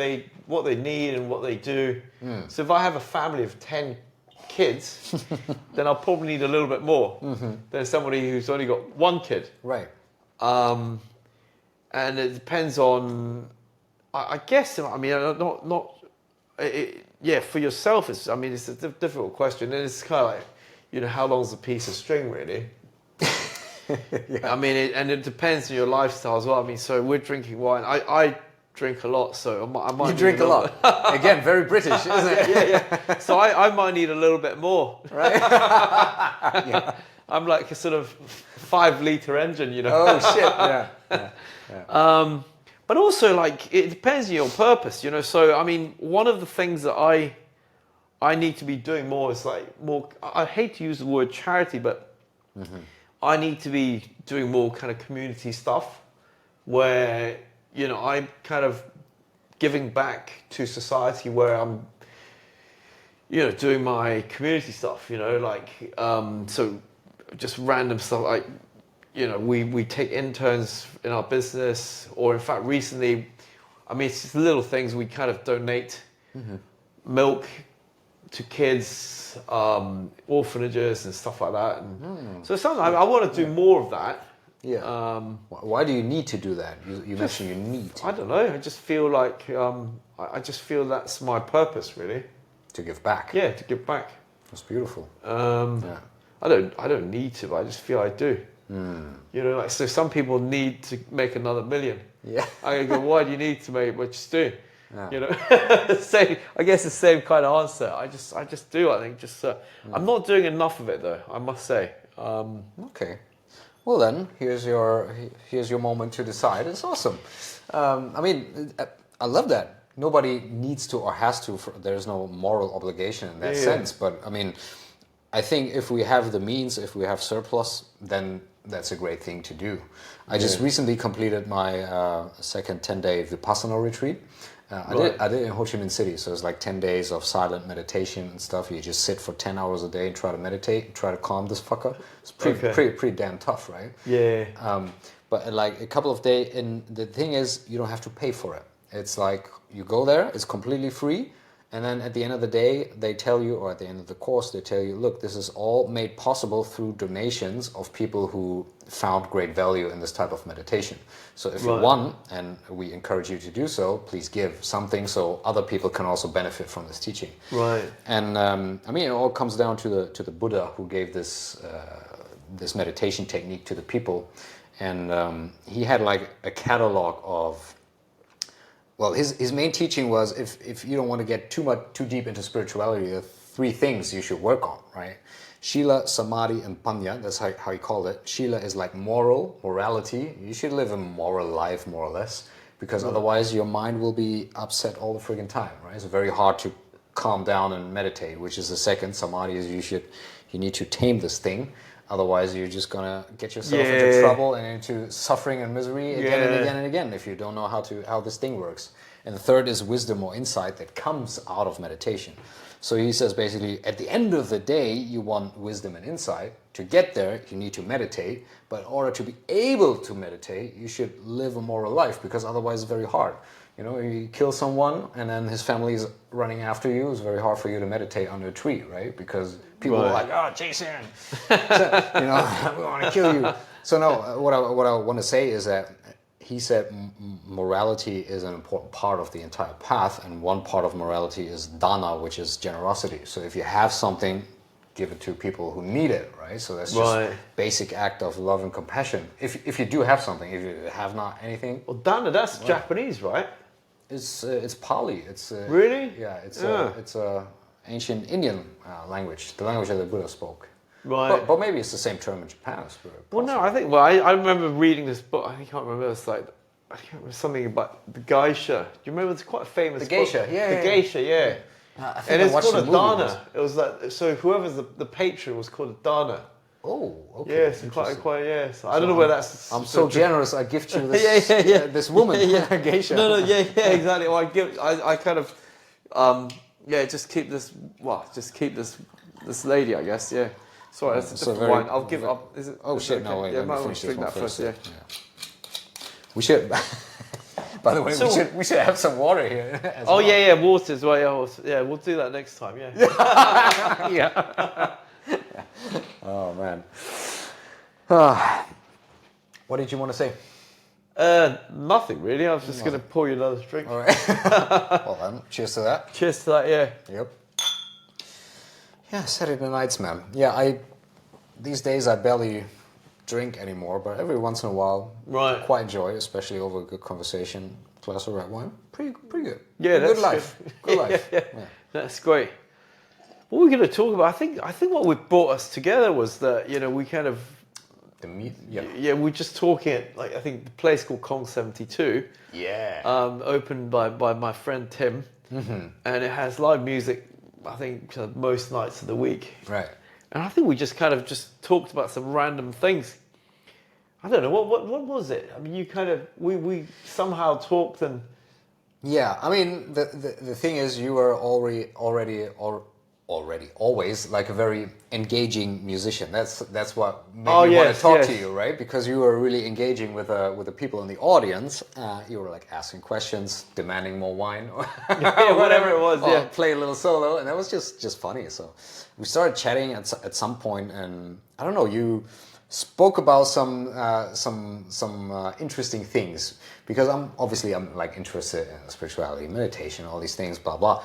they need and what they do. So if I have a family of 10 kids, then I'll probably need a little bit more than somebody who's only got one kid. Right. And it depends on, I guess, I mean, yeah, for yourself, it's a difficult question. And it's kind of like, how long's a piece of string, really? Yeah. I mean, it depends on your lifestyle as well. I mean, so we're drinking wine. I drink a lot, so I might You need drink a lot. Again, very British, isn't it? yeah. So I might need a little bit more. Right? Yeah. I'm like a sort of 5-liter engine, Oh, shit. Yeah. But also, like, it depends on your purpose, So, I mean, one of the things that I need to be doing more is like more. I hate to use the word charity, but I need to be doing more kind of community stuff, where I'm kind of giving back to society, where I'm doing my community stuff, so just random stuff like, we take interns in our business, or in fact recently, I mean, it's just little things. We kind of donate milk to kids, orphanages and stuff like that. And so something I want to do more of that. Yeah. Why do you need to do that? You mentioned you need to. I don't know. I just feel like I just feel that's my purpose, really. To give back. Yeah, to give back. That's beautiful. Yeah. I don't need to, but I just feel I do. Like, so some people need to make another million. Yeah. I go, why do you need to make it? But just do. Yeah. Same. I guess the same kind of answer. I just do. I think I'm not doing enough of it, though, I must say. Okay. Well then, here's your moment to decide. It's awesome. I mean, I love that. Nobody needs to or has to. There's no moral obligation in that sense. But I mean, I think if we have the means, if we have surplus, then that's a great thing to do. I just recently completed my second 10-day Vipassana retreat. I did it in Ho Chi Minh City, so it's like 10 days of silent meditation and stuff. You just sit for 10 hours a day and try to meditate, try to calm this fucker. It's pretty damn tough, right? Yeah. But like a couple of days, and the thing is, you don't have to pay for it. It's like you go there, it's completely free. And then at the end of the day, they tell you, or at the end of the course, they tell you, look, this is all made possible through donations of people who found great value in this type of meditation. So if you want, and we encourage you to do so, please give something so other people can also benefit from this teaching. Right. And I mean, it all comes down to the Buddha who gave this this meditation technique to the people. And he had like a catalog of, well, his main teaching was if you don't want to get too deep into spirituality, there are 3 things you should work on, right? Shila, Samadhi, and Panya. That's how he called it. Shila is like morality. You should live a moral life, more or less, because otherwise your mind will be upset all the friggin' time, right? It's very hard to calm down and meditate, which is the second. Samadhi is you need to tame this thing. Otherwise, you're just gonna get yourself into trouble and into suffering and misery again and again and again if you don't know how this thing works. And the third is wisdom or insight that comes out of meditation. So he says basically, at the end of the day, you want wisdom and insight. To get there, you need to meditate. But in order to be able to meditate, you should live a moral life, because otherwise it's very hard. You kill someone and then his family is running after you. It's very hard for you to meditate under a tree, right? Because people are like, oh, Jason, we want to kill you. So no, what I want to say is that he said morality is an important part of the entire path, and one part of morality is dana, which is generosity. So if you have something, give it to people who need it, right? So that's just basic act of love and compassion. If you do have something, if you have not anything. Well, dana, that's Japanese, right? It's Pali. It's really? Yeah. It's a ancient Indian language, the language that the Buddha spoke. Right. But maybe it's the same term in Japan. Well, no, I think. Well, I remember reading this book. I can't remember. It's like I can't remember something about the geisha. Do you remember? It's quite a famous. The geisha, book. yeah. The geisha, yeah. I think and it's called a dana. Once. It was like, so whoever's the patron was called a dana. Oh, okay. Yes, quite yes. I don't know where that's. I'm so generous. I gift you this. This woman, geisha. No, exactly. Well, I kind of, just keep this. Well, just keep this lady, I guess. Yeah. Sorry, that's a different wine. I'll give up. Is it? Oh shit! Okay? No, wait. Yeah, Let me might finish drink this that one first. Yeah. We should. By the way, we should have some water here. Water as well. Yeah, we'll do that next time. Yeah. Yeah. Oh man. What did you want to say? Nothing really. I was just going to pour you another drink. All right. Well then, cheers to that. Cheers to that. Yeah. Yep. Yeah, Saturday nights, man. Yeah, these days I barely drink anymore, but every once in a while, Right. I quite enjoy, especially over a good conversation, glass of red wine. Pretty good. Yeah, good that's life. Good life. Yeah. That's great. What we're going to talk about, I think what brought us together was that we kind of we're just talking at I think the place called Kong 72. Yeah. Opened by my friend Tim, and it has live music. I think most nights of the week. Right. And I think we just kind of just talked about some random things. I don't know what was it. I mean, you kind of we somehow talked and. Yeah, I mean the thing is, you were already always like a very engaging musician. That's what made me want to talk to you, right? Because you were really engaging with the people in the audience. You were like asking questions, demanding more wine, or whatever it was. Or play a little solo, and that was just funny. So we started chatting at some point, and I don't know, you spoke about some interesting things, because I'm like interested in spirituality, meditation, all these things, blah blah.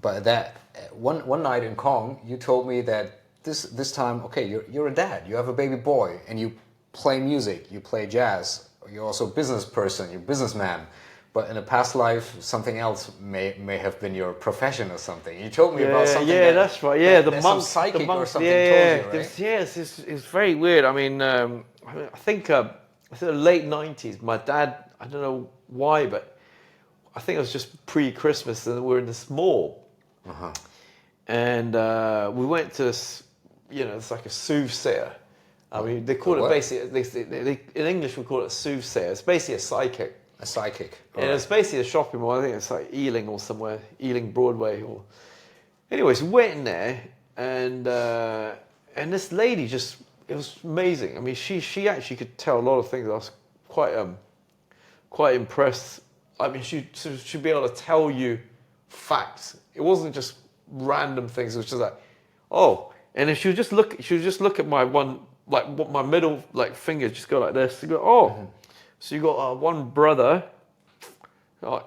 But that one night in Kong, you told me that this time, okay, you're a dad, you have a baby boy, and you play music, you play jazz, you're also a business person, you're a businessman. But in a past life, something else may have been your profession or something. You told me about something. Yeah, that's right. Yeah, the monk, psychic or something told you, right? Yes, it's very weird. I mean, I think I said the late '90s. My dad, I don't know why, but I think it was just pre-Christmas, and we were in this mall, and we went to this, it's like a soothsayer. I mean, they call it basically. In English, we call it a soothsayer. It's basically a psychic. A psychic. And it's basically a shopping mall. I think it's like Ealing or somewhere, Ealing Broadway. Anyways, we went in there, and this lady it was amazing. I mean, she actually could tell a lot of things. I was quite impressed. I mean, she'd be able to tell you facts. It wasn't just random things. It was just like, oh, and if she would just look at my one, like what my middle finger, just go like this. You go, oh. Mm-hmm. So you got one brother,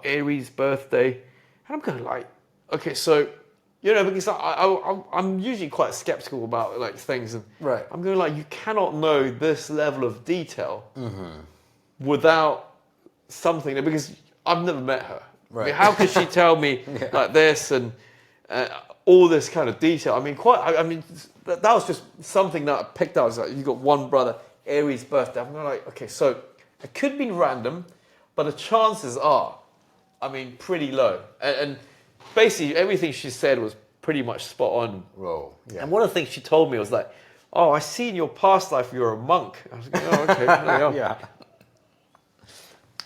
Aries birthday, and I'm going like, okay, so, because I'm usually quite skeptical about things, and right. I'm going like, you cannot know this level of detail without something, because I've never met her. Right. I mean, how could she tell me like this and all this kind of detail? I mean, that was just something that I picked up. I was like, you got one brother, Aries birthday. I'm going like, okay, so. It could be random, but the chances are, pretty low. And basically, everything she said was pretty much spot on. Whoa, yeah. And one of the things she told me was like, oh, I see in your past life you're a monk. I was like, oh, okay. Yeah.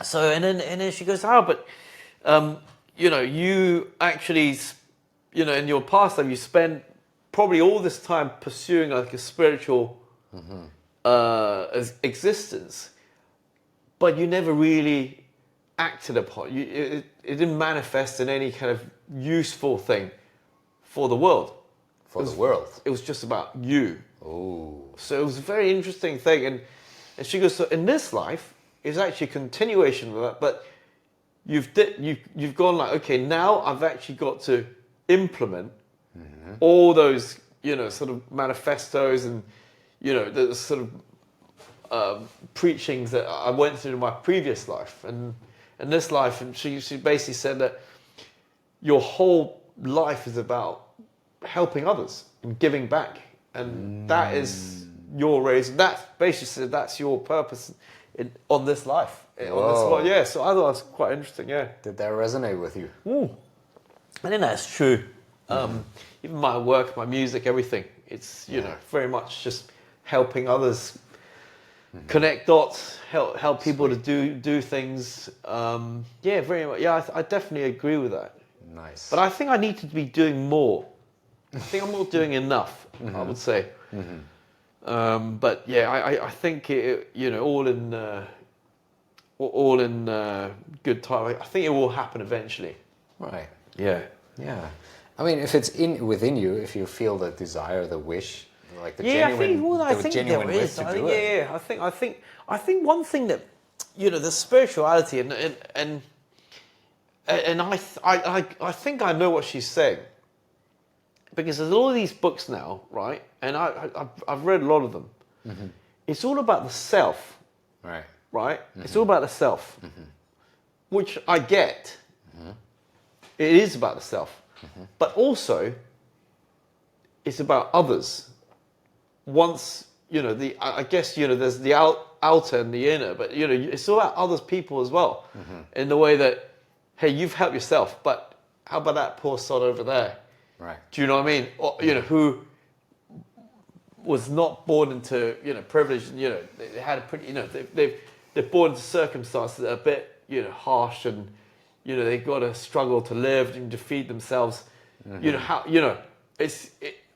So, and then she goes, oh, but, you actually, in your past life, you spent probably all this time pursuing like a spiritual existence. But you never really acted upon it. It didn't manifest in any kind of useful thing for the world. It was just about you. Oh. So it was a very interesting thing. And she goes, so in this life, it's actually a continuation of that. But you've gone like, okay, now I've actually got to implement all those, sort of manifestos and, the sort of preachings that I went through in my previous life and this life, and she basically said that your whole life is about helping others and giving back, and that is your raison. That's basically said that's your purpose on this life. On this, yeah. So I thought that was quite interesting. Yeah. Did that resonate with you? I think that's true. Even my work, my music, everything. It's very much just helping others. Connect dots, help people to do things. Very much. Yeah, I definitely agree with that. Nice. But I think I need to be doing more. I think I'm not doing enough. I would say. But yeah, I think all in good time. I think it will happen eventually. Right. Yeah. Yeah. I mean, if it's within you, if you feel the desire, the wish. like the Yeah, genuine, I think genuine there wish is. to I do think, it. yeah, I think one thing that, the spirituality and I think I know what she's saying, because there's all these books now, right? And I've read a lot of them. Mm-hmm. It's all about the self, Right. right? Mm-hmm. It's all about the self, which I get. Mm-hmm. It is about the self, but also it's about others. Once I guess there's the outer and the inner, but it's all about others people as well, in the way that, hey, you've helped yourself, but how about that poor sod over there? Right. Do you know what I mean? Or, who was not born into privilege, and they had a pretty they're born into circumstances that are a bit harsh, and they've got to struggle to live and to feed themselves.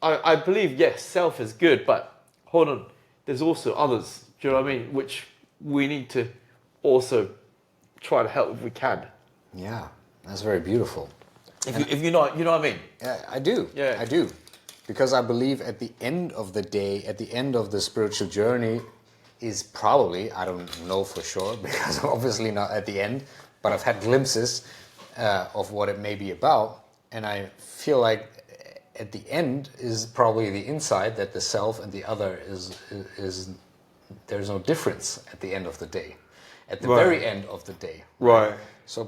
I believe, yes, self is good, but hold on, there's also others. Do you know what I mean? Which we need to also try to help if we can. Yeah, that's very beautiful. If you know what I mean? Yeah, I do. Yeah. I do. Because I believe at the end of the day, at the end of the spiritual journey is probably, I don't know for sure, because obviously not at the end, but I've had glimpses of what it may be about. And I feel like at the end is probably the inside, that the self and the other is there's no difference at the end of the day. At the very end of the day. Right. So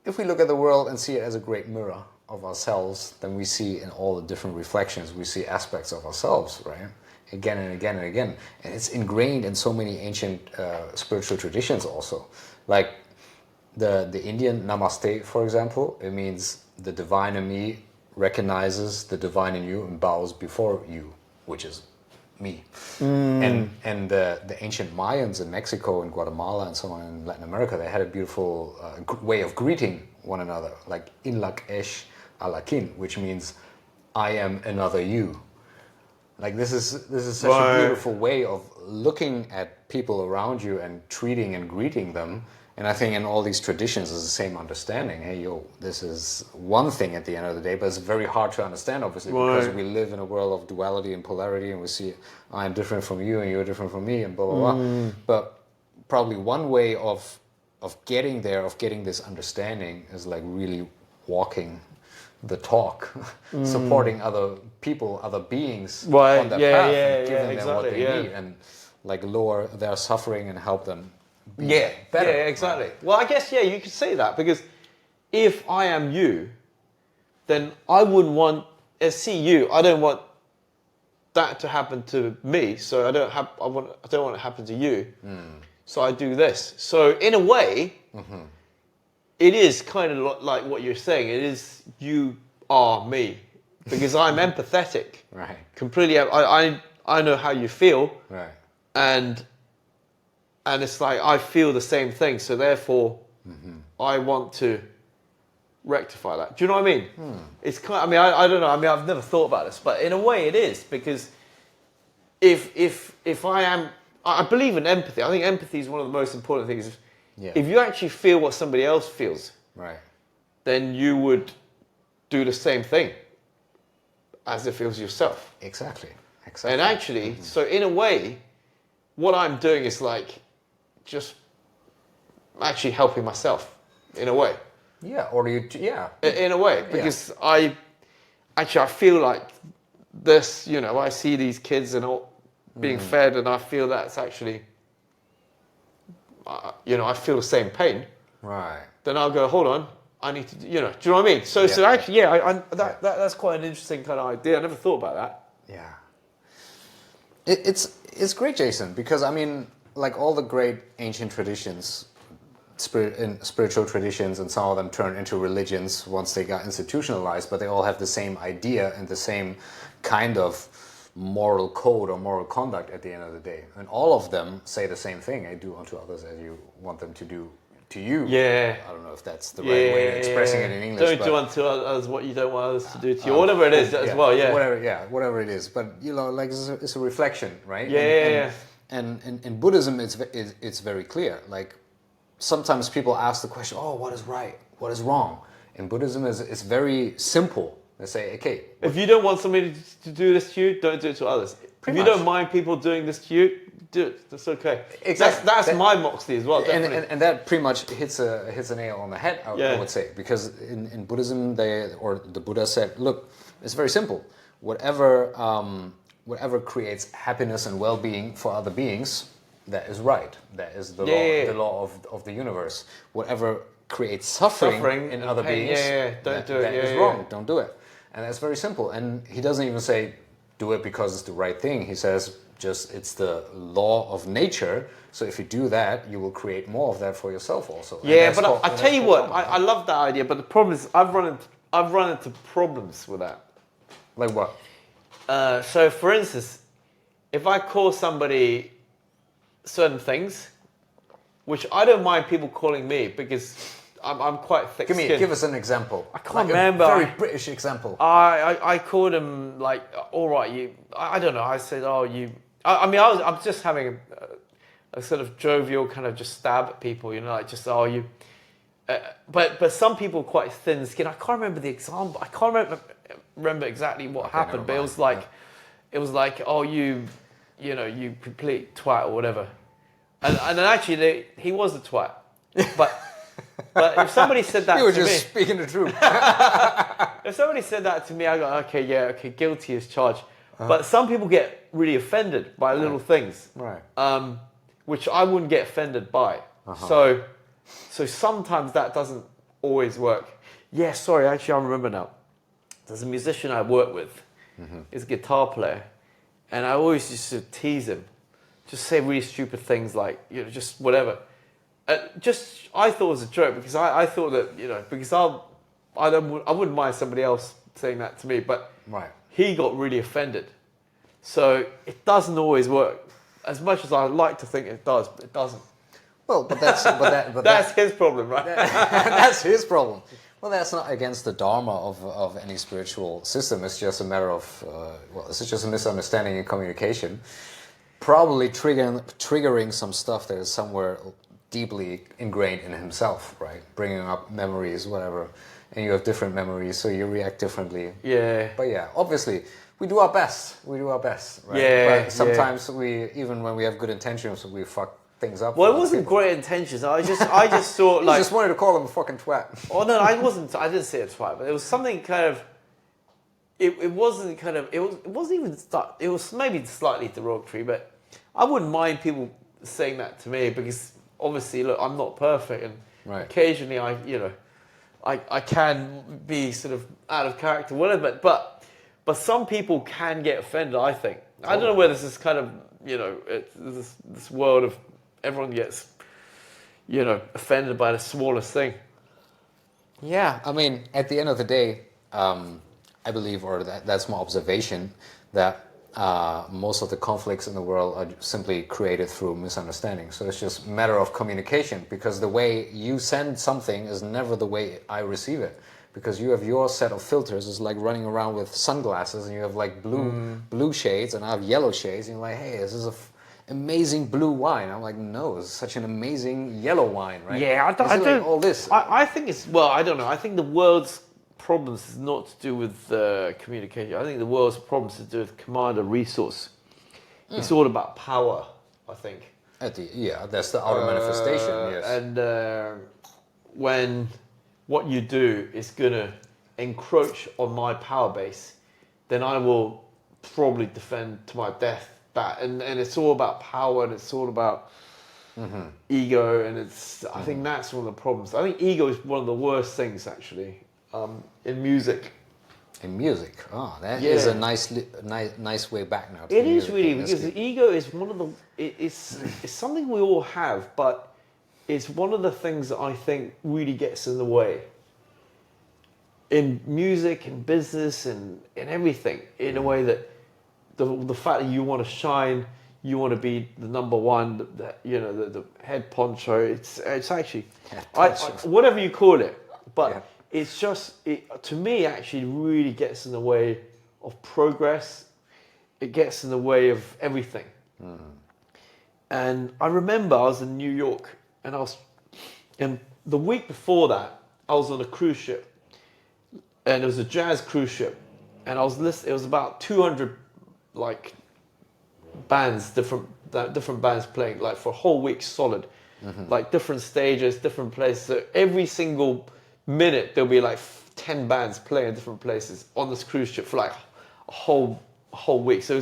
if we look at the world and see it as a great mirror of ourselves, then we see in all the different reflections, we see aspects of ourselves, right? Again and again and again. And it's ingrained in so many ancient spiritual traditions also. Like the Indian Namaste, for example, it means the divine in me recognizes the divine in you and bows before you, which is me. And the ancient Mayans in Mexico and Guatemala and so on in Latin America, they had a beautiful way of greeting one another, like Inlak Esh Alakin, which means I am another you. Like this is such a beautiful way of looking at people around you and treating and greeting them. And I think in all these traditions is the same understanding. Hey, this is one thing at the end of the day, but it's very hard to understand, obviously, because we live in a world of duality and polarity, and we see I'm different from you and you're different from me and blah, blah, blah. But probably one way of getting there, of getting this understanding is like really walking the talk, supporting other people, other beings on their path, and giving them what they need, and like lower their suffering and help them better. Yeah, exactly. Right. Well, I guess, you could say that, because if I am you, then I wouldn't want, see you, I don't want that to happen to me, so I don't want it to happen to you. So I do this. So in a way, it is kind of like what you're saying. It is, you are me, because I'm empathetic. Right. Completely. I know how you feel. Right. And it's like I feel the same thing. So therefore, I want to rectify that. Do you know what I mean? It's kind. I mean, I don't know. I mean, I've never thought about this, but in a way, it is, because if I believe in empathy. I think empathy is one of the most important things. Yeah. If you actually feel what somebody else feels, Right. then you would do the same thing as if it was yourself. Exactly. And actually, so in a way, what I'm doing is like just actually helping myself in a way. Yeah. Or In a way, because I feel like this, I see these kids and all being fed, and I feel that's actually, I feel the same pain. Right. Then I'll go, hold on, I need to, do you know what I mean? So actually, that's quite an interesting kind of idea. I never thought about that. Yeah. It's great, Jason, because I mean, like all the great ancient traditions, spiritual traditions, and some of them turned into religions once they got institutionalized, but they all have the same idea and the same kind of moral code or moral conduct at the end of the day. And all of them say the same thing: I do unto others as you want them to do to you. Yeah. I don't know if that's the right way of expressing it in English. Don't do unto others what you don't want others to do to you. Whatever it is as well, whatever it is. But like it's a reflection, right? And in Buddhism, it's very clear. Like sometimes people ask the question, "Oh, what is right? What is wrong?" In Buddhism, it's very simple. They say, okay, If you don't want somebody to do this to you, don't do it to others. If you don't mind people doing this to you, do it. That's okay. Exactly. That's my Moxley as well. Definitely. And that pretty much hits a nail on the head, I would say, because in Buddhism, the Buddha said, look, it's very simple. Whatever creates happiness and well-being for other beings, that is right. That is the law of the universe. Whatever creates suffering in other beings, don't do it. That is wrong. Don't do it. And that's very simple. And he doesn't even say do it because it's the right thing. He says just it's the law of nature. So if you do that, you will create more of that for yourself also. Yeah, but I tell you what, I love that idea. But the problem is, I've run into problems with that. Like what? So, for instance, if I call somebody certain things, which I don't mind people calling me because I'm quite thick-skinned. Give us an example. I can't remember. A very British example. I called him like, all right, you. I don't know. I said, oh, you. I'm just having a sort of jovial kind of just stab at people, you know, like just you. But some people are quite thin-skinned. I can't remember the example. I can't remember exactly what happened. But it was like, oh, you complete twat or whatever. And then actually, he was a twat. But if somebody said that to me... You were just speaking the truth. If somebody said that to me, I go, okay, guilty as charged. But some people get really offended by little things. Right. Which I wouldn't get offended by. So sometimes that doesn't always work. Yeah, sorry, actually I remember now. There's a musician I work with. He's a guitar player. And I always used to tease him. Just say really stupid things like, just whatever. I thought it was a joke because I thought that, because I wouldn't mind somebody else saying that to me, but he got really offended. So it doesn't always work. As much as I like to think it does, but it doesn't. Well, that's his problem, right? That's his problem. Well, that's not against the dharma of any spiritual system. It's just a matter of, it's just a misunderstanding in communication. Probably triggering some stuff that is somewhere deeply ingrained in himself, right? Bringing up memories, whatever. And you have different memories, so you react differently. Yeah. But yeah, obviously, we do our best. Right? Yeah. But sometimes even when we have good intentions, we fuck things up. Well, it wasn't great intentions. I just thought like... You just wanted to call him a fucking twat. Oh, no, I didn't say a twat, but it was something kind of... It wasn't maybe slightly derogatory, but I wouldn't mind people saying that to me because obviously, look, I'm not perfect, and occasionally I can be sort of out of character, whatever. But some people can get offended. I think I don't know whether this is kind of it's this world of everyone gets offended by the smallest thing. Yeah, I mean, at the end of the day, I believe, or that's my observation, that most of the conflicts in the world are simply created through misunderstanding. So it's just a matter of communication, because the way you send something is never the way I receive it. Because you have your set of filters. It's like running around with sunglasses, and you have like blue shades, and I have yellow shades, and you're like, hey, this is an amazing blue wine. I'm like, no, it's such an amazing yellow wine, right? Yeah, I don't like all this. I think it's, I don't know. I think the world's problems is not to do with communication. I think the world's problems is to do with command of resource. It's all about power, I think. That's the outer manifestation, yes. And when what you do is going to encroach on my power base, then I will probably defend to my death that. And it's all about power, and it's all about ego, and I think that's one of the problems. I think ego is one of the worst things, actually. In music. In music, that is a nice way back now. It is really, because the ego is one of the. It's something we all have, but it's one of the things that I think really gets in the way. In music, in business, and in everything, in a way that the fact that you want to shine, you want to be the number one, the head poncho. It's actually, whatever you call it, but. Yeah. It's just, to me, actually really gets in the way of progress. It gets in the way of everything. And I remember I was in New York, and the week before that, I was on a cruise ship. and it was a jazz cruise ship, and I was listening. It was about 200 like bands, different bands playing like for a whole week solid, like different stages, different places. So every single minute there'll be like 10 bands playing in different places on this cruise ship for like a whole week. So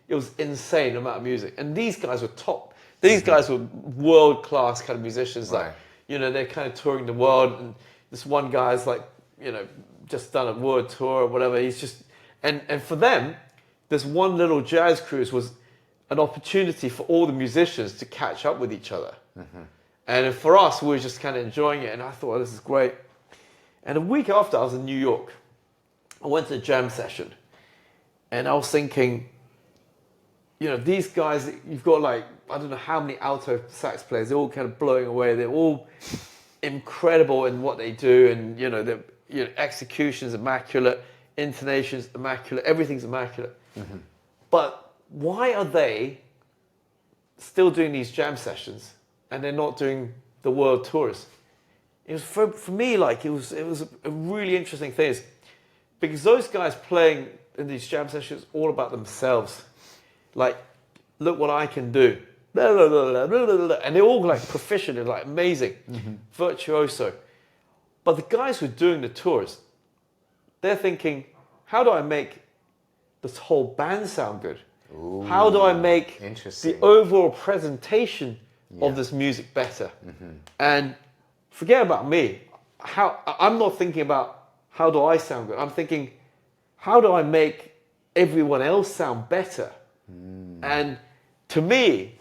it was insane amount of music, and these guys were top. These guys were world class kind of musicians. Right. Like, you know, they're kind of touring the world, and this one guy's like, you know, just done a world tour or whatever. He's just and for them, this one little jazz cruise was an opportunity for all the musicians to catch up with each other. And for us, we were just kind of enjoying it, and I thought, oh, this is great. And a week after, I was in New York. I went to a jam session, and I was thinking, you know, these guys, you've got like, I don't know how many alto sax players, they're all kind of blowing away. They're all incredible in what they do, and, you know, their execution's immaculate, intonation's immaculate, everything's immaculate. But why are they still doing these jam sessions and they're not doing the world tours? It was for me, like, it was a really interesting thing, because those guys playing in these jam sessions all about themselves. Like, look what I can do. And they're all like proficient and like amazing, virtuoso. But the guys who are doing the tours, they're thinking, how do I make this whole band sound good? Ooh, how do I make the overall presentation of this music better? And forget about me. I'm not thinking about how do I sound good. I'm thinking, how do I make everyone else sound better? And to me,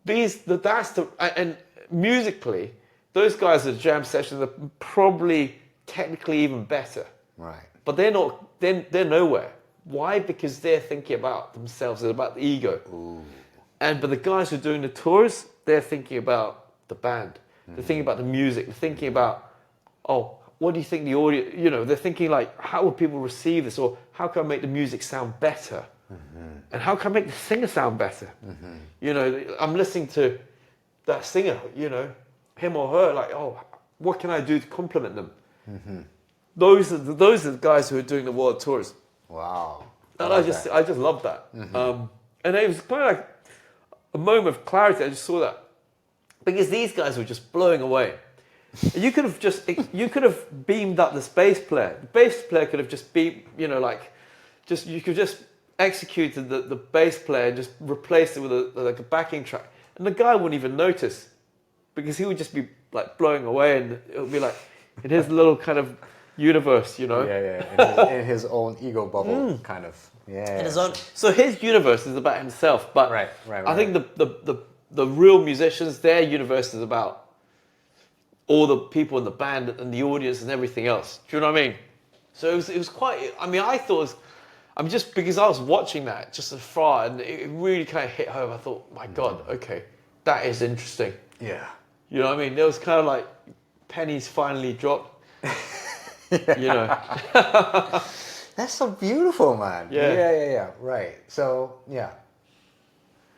and musically, those guys at jam sessions are probably technically even better. Right. But they're not. They're nowhere. Why? Because they're thinking about themselves and about the ego. Ooh. But the guys who are doing the tours, they're thinking about the band. They're thinking about the music. They're thinking about, oh, what do you think the audience? You know, they're thinking like, how will people receive this, or how can I make the music sound better? And how can I make the singer sound better? You know, I'm listening to that singer, you know, him or her, like, oh, what can I do to compliment them? Those are the guys who are doing the world tours. Wow. And I just love that. And it was kind of like a moment of clarity. I just saw that, because these guys were just blowing away. You could have beamed up this bass player. The bass player could have just beamed, you know, like, you could just executed the bass player and just replaced it with a backing track, and the guy wouldn't even notice, because he would just be like blowing away, and it would be like in his little kind of universe, you know. In his own ego bubble, kind of. In his own. So his universe is about himself, but right. I think the real musicians, their universe is about all the people in the band and the audience and everything else. Do you know what I mean? So it was quite. I mean, I thought it was. Just because I was watching that just afar, and it really kind of hit home. I thought, my God, okay, that is interesting. Yeah. You know what I mean? There was kind of like pennies finally dropped. You know. That's so beautiful, man. Yeah. Right. So, yeah.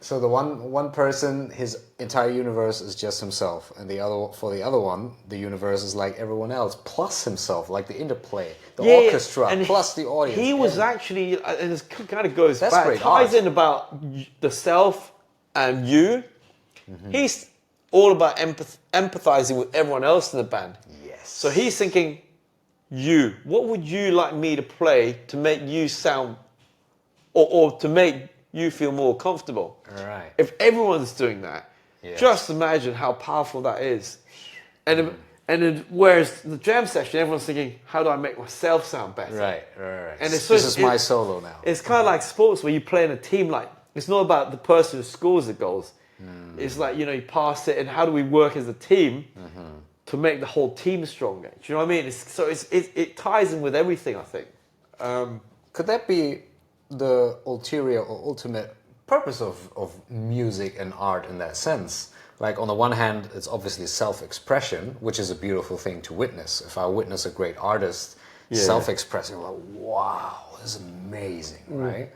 So the one person, his entire universe is just himself, and for the other one, the universe is like everyone else plus himself, like the interplay, the orchestra and plus the audience. He was actually, and it kind of goes That's back, great ties art. in about the self and you. He's all about empathizing with everyone else in the band. Yes. So he's thinking, you, what would you like me to play to make you sound, or to make you feel more comfortable? Right. If everyone's doing that, just imagine how powerful that is. And then, whereas the jam session, everyone's thinking, how do I make myself sound better? Right. And this is my solo now. It's kind of like sports where you play in a team. Like, it's not about the person who scores the goals. It's like, you know, you pass it, and how do we work as a team to make the whole team stronger? Do you know what I mean? It ties in with everything, I think. Could that be the ulterior or ultimate purpose of music and art in that sense? Like, on the one hand, it's obviously self-expression, which is a beautiful thing to witness. If I witness a great artist self-expressing, like, wow, this is amazing, right?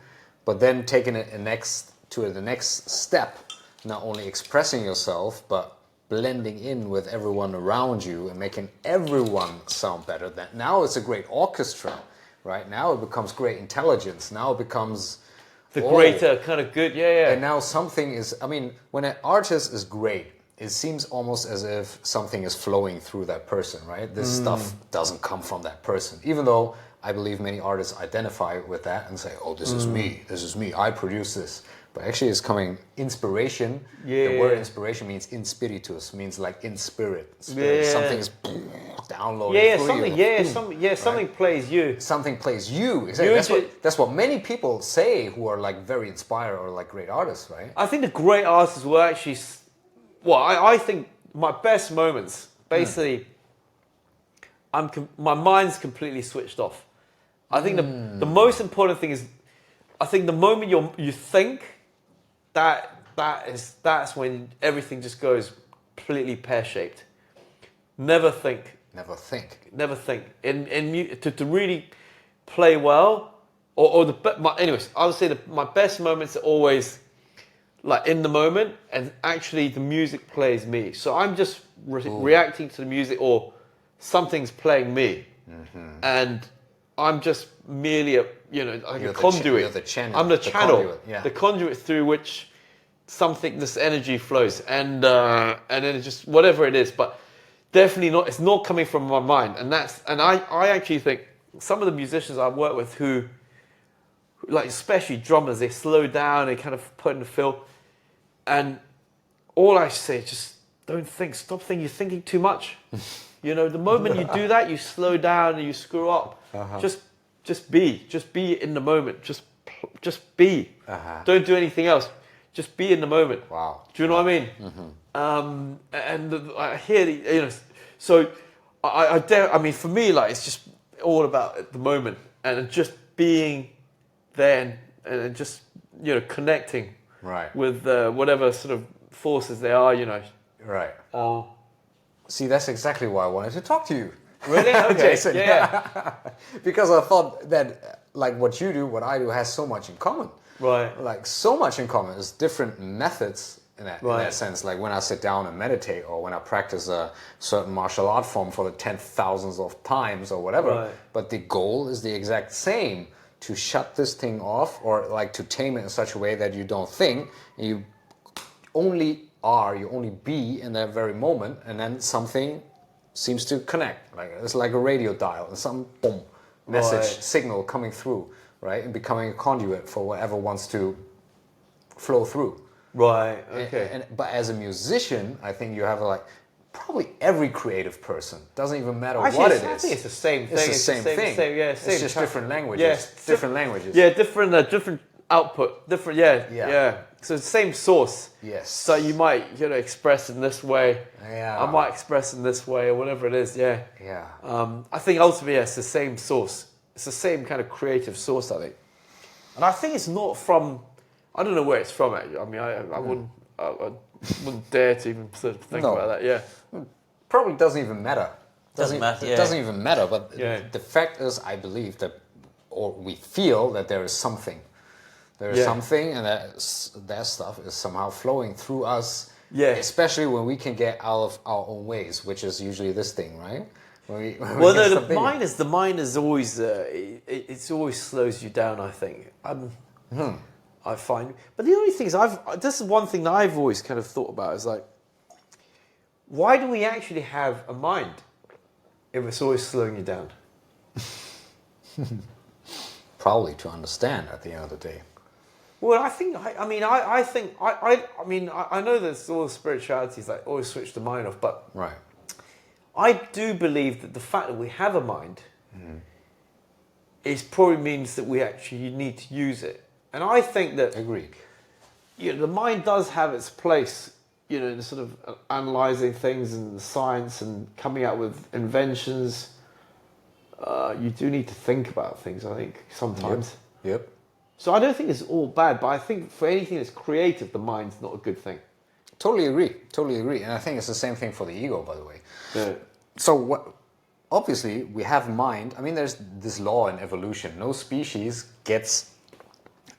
But then taking it to the next step, not only expressing yourself, but blending in with everyone around you and making everyone sound better. That now it's a great orchestra, right? Now it becomes great intelligence. Now it becomes the greater kind of good, yeah. And now something is, I mean, when an artist is great, it seems almost as if something is flowing through that person, right? This stuff doesn't come from that person, even though I believe many artists identify with that and say, oh, this is me, I produce this. But actually it's coming inspiration. The word inspiration means in spiritus, means like in spirit. Something is downloaded through you. Something plays you. Something plays you. Exactly. That's what many people say who are like very inspired or like great artists, right? I think the great artists will actually, I think my best moments, basically, my mind's completely switched off. I think the most important thing is, I think the moment you think, that's when everything just goes completely pear-shaped. Never think. To really play well, anyways, I would say my best moments are always like in the moment, and actually the music plays me. So I'm just reacting to the music, or something's playing me, and I'm just merely a conduit. The channel. I'm the channel, conduit, the conduit through which this energy flows, and then it's just whatever it is, but definitely not. It's not coming from my mind, and I actually think some of the musicians I work with who, like especially drummers, they slow down, they kind of put in the feel, and all I say is just don't think. Stop thinking. You're thinking too much. The moment you do that, you slow down and you screw up. Just be in the moment. Just be. Don't do anything else. Just be in the moment. Wow. Do you know what I mean? I hear so I mean, for me, like, it's just all about the moment and just being there and just connecting with whatever sort of forces they are. Right. See, that's exactly why I wanted to talk to you. Really? Okay. Jason. Yeah. Because I thought that like what you do, what I do has so much in common. Right. Like so much in common. There's different methods in that sense. Like when I sit down and meditate, or when I practice a certain martial art form for the 10,000th of times or whatever. Right. But the goal is the exact same: to shut this thing off, or like to tame it in such a way that you don't think, you only be in that very moment, and then something seems to connect. Like it's like a radio dial, and some boom message signal coming through, right, and becoming a conduit for whatever wants to flow through. Right. Okay. But as a musician, I think you have probably every creative person, doesn't even matter what it is. I think it's the same thing. It's the same thing. It's just different languages. Yes. Different languages. Yeah, different output. Different. Yeah. So it's the same source. Yes. So you might express in this way. Yeah. I might express in this way, or whatever it is. Yeah. Yeah. I think ultimately it's the same source. It's the same kind of creative source, I think. And I think it's not from. I don't know where it's from. Actually. I mean, I wouldn't dare to even sort of think about that. Yeah. Probably doesn't even matter. Doesn't matter. It doesn't even matter. But Yeah. the fact is, I believe that, or we feel that there is something. There is something, and that stuff is somehow flowing through us. Yeah. Especially when we can get out of our own ways, which is usually this thing, right? The mind is always it always slows you down, I think. I find, but the only thing is, this is one thing that I've always kind of thought about, is like, why do we actually have a mind if it's always slowing you down? Probably to understand at the end of the day. Well, I think I know there's all the spiritualities that always switch the mind off, but Right. I do believe that the fact that we have a mind is probably means that we actually need to use it. And I think that Agreed. the mind does have its place, in sort of analysing things and science and coming out with inventions. You do need to think about things, I think, sometimes. Yep. So I don't think it's all bad, but I think for anything that's creative, the mind's not a good thing. Totally agree. And I think it's the same thing for the ego, by the way. Yeah. So obviously we have mind. I mean, there's this law in evolution. No species gets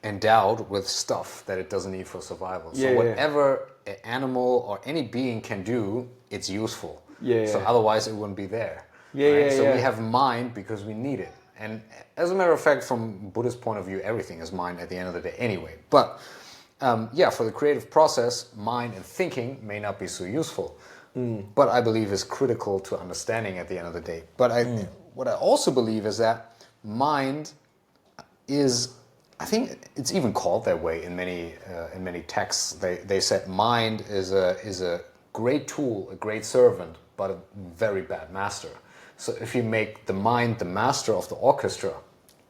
endowed with stuff that it doesn't need for survival. So Yeah, yeah. whatever an animal or any being can do, it's useful. Yeah, So yeah. otherwise it wouldn't be there. Yeah, right? yeah, So yeah. we have mind because we need it. And as a matter of fact, from Buddha's point of view, everything is mind at the end of the day anyway. But yeah, for the creative process, mind and thinking may not be so useful. But I believe is critical to understanding at the end of the day. But what I also believe is that mind is, I think it's even called that way in many texts. They said mind is a great tool, a great servant, but a very bad master. So if you make the mind the master of the orchestra,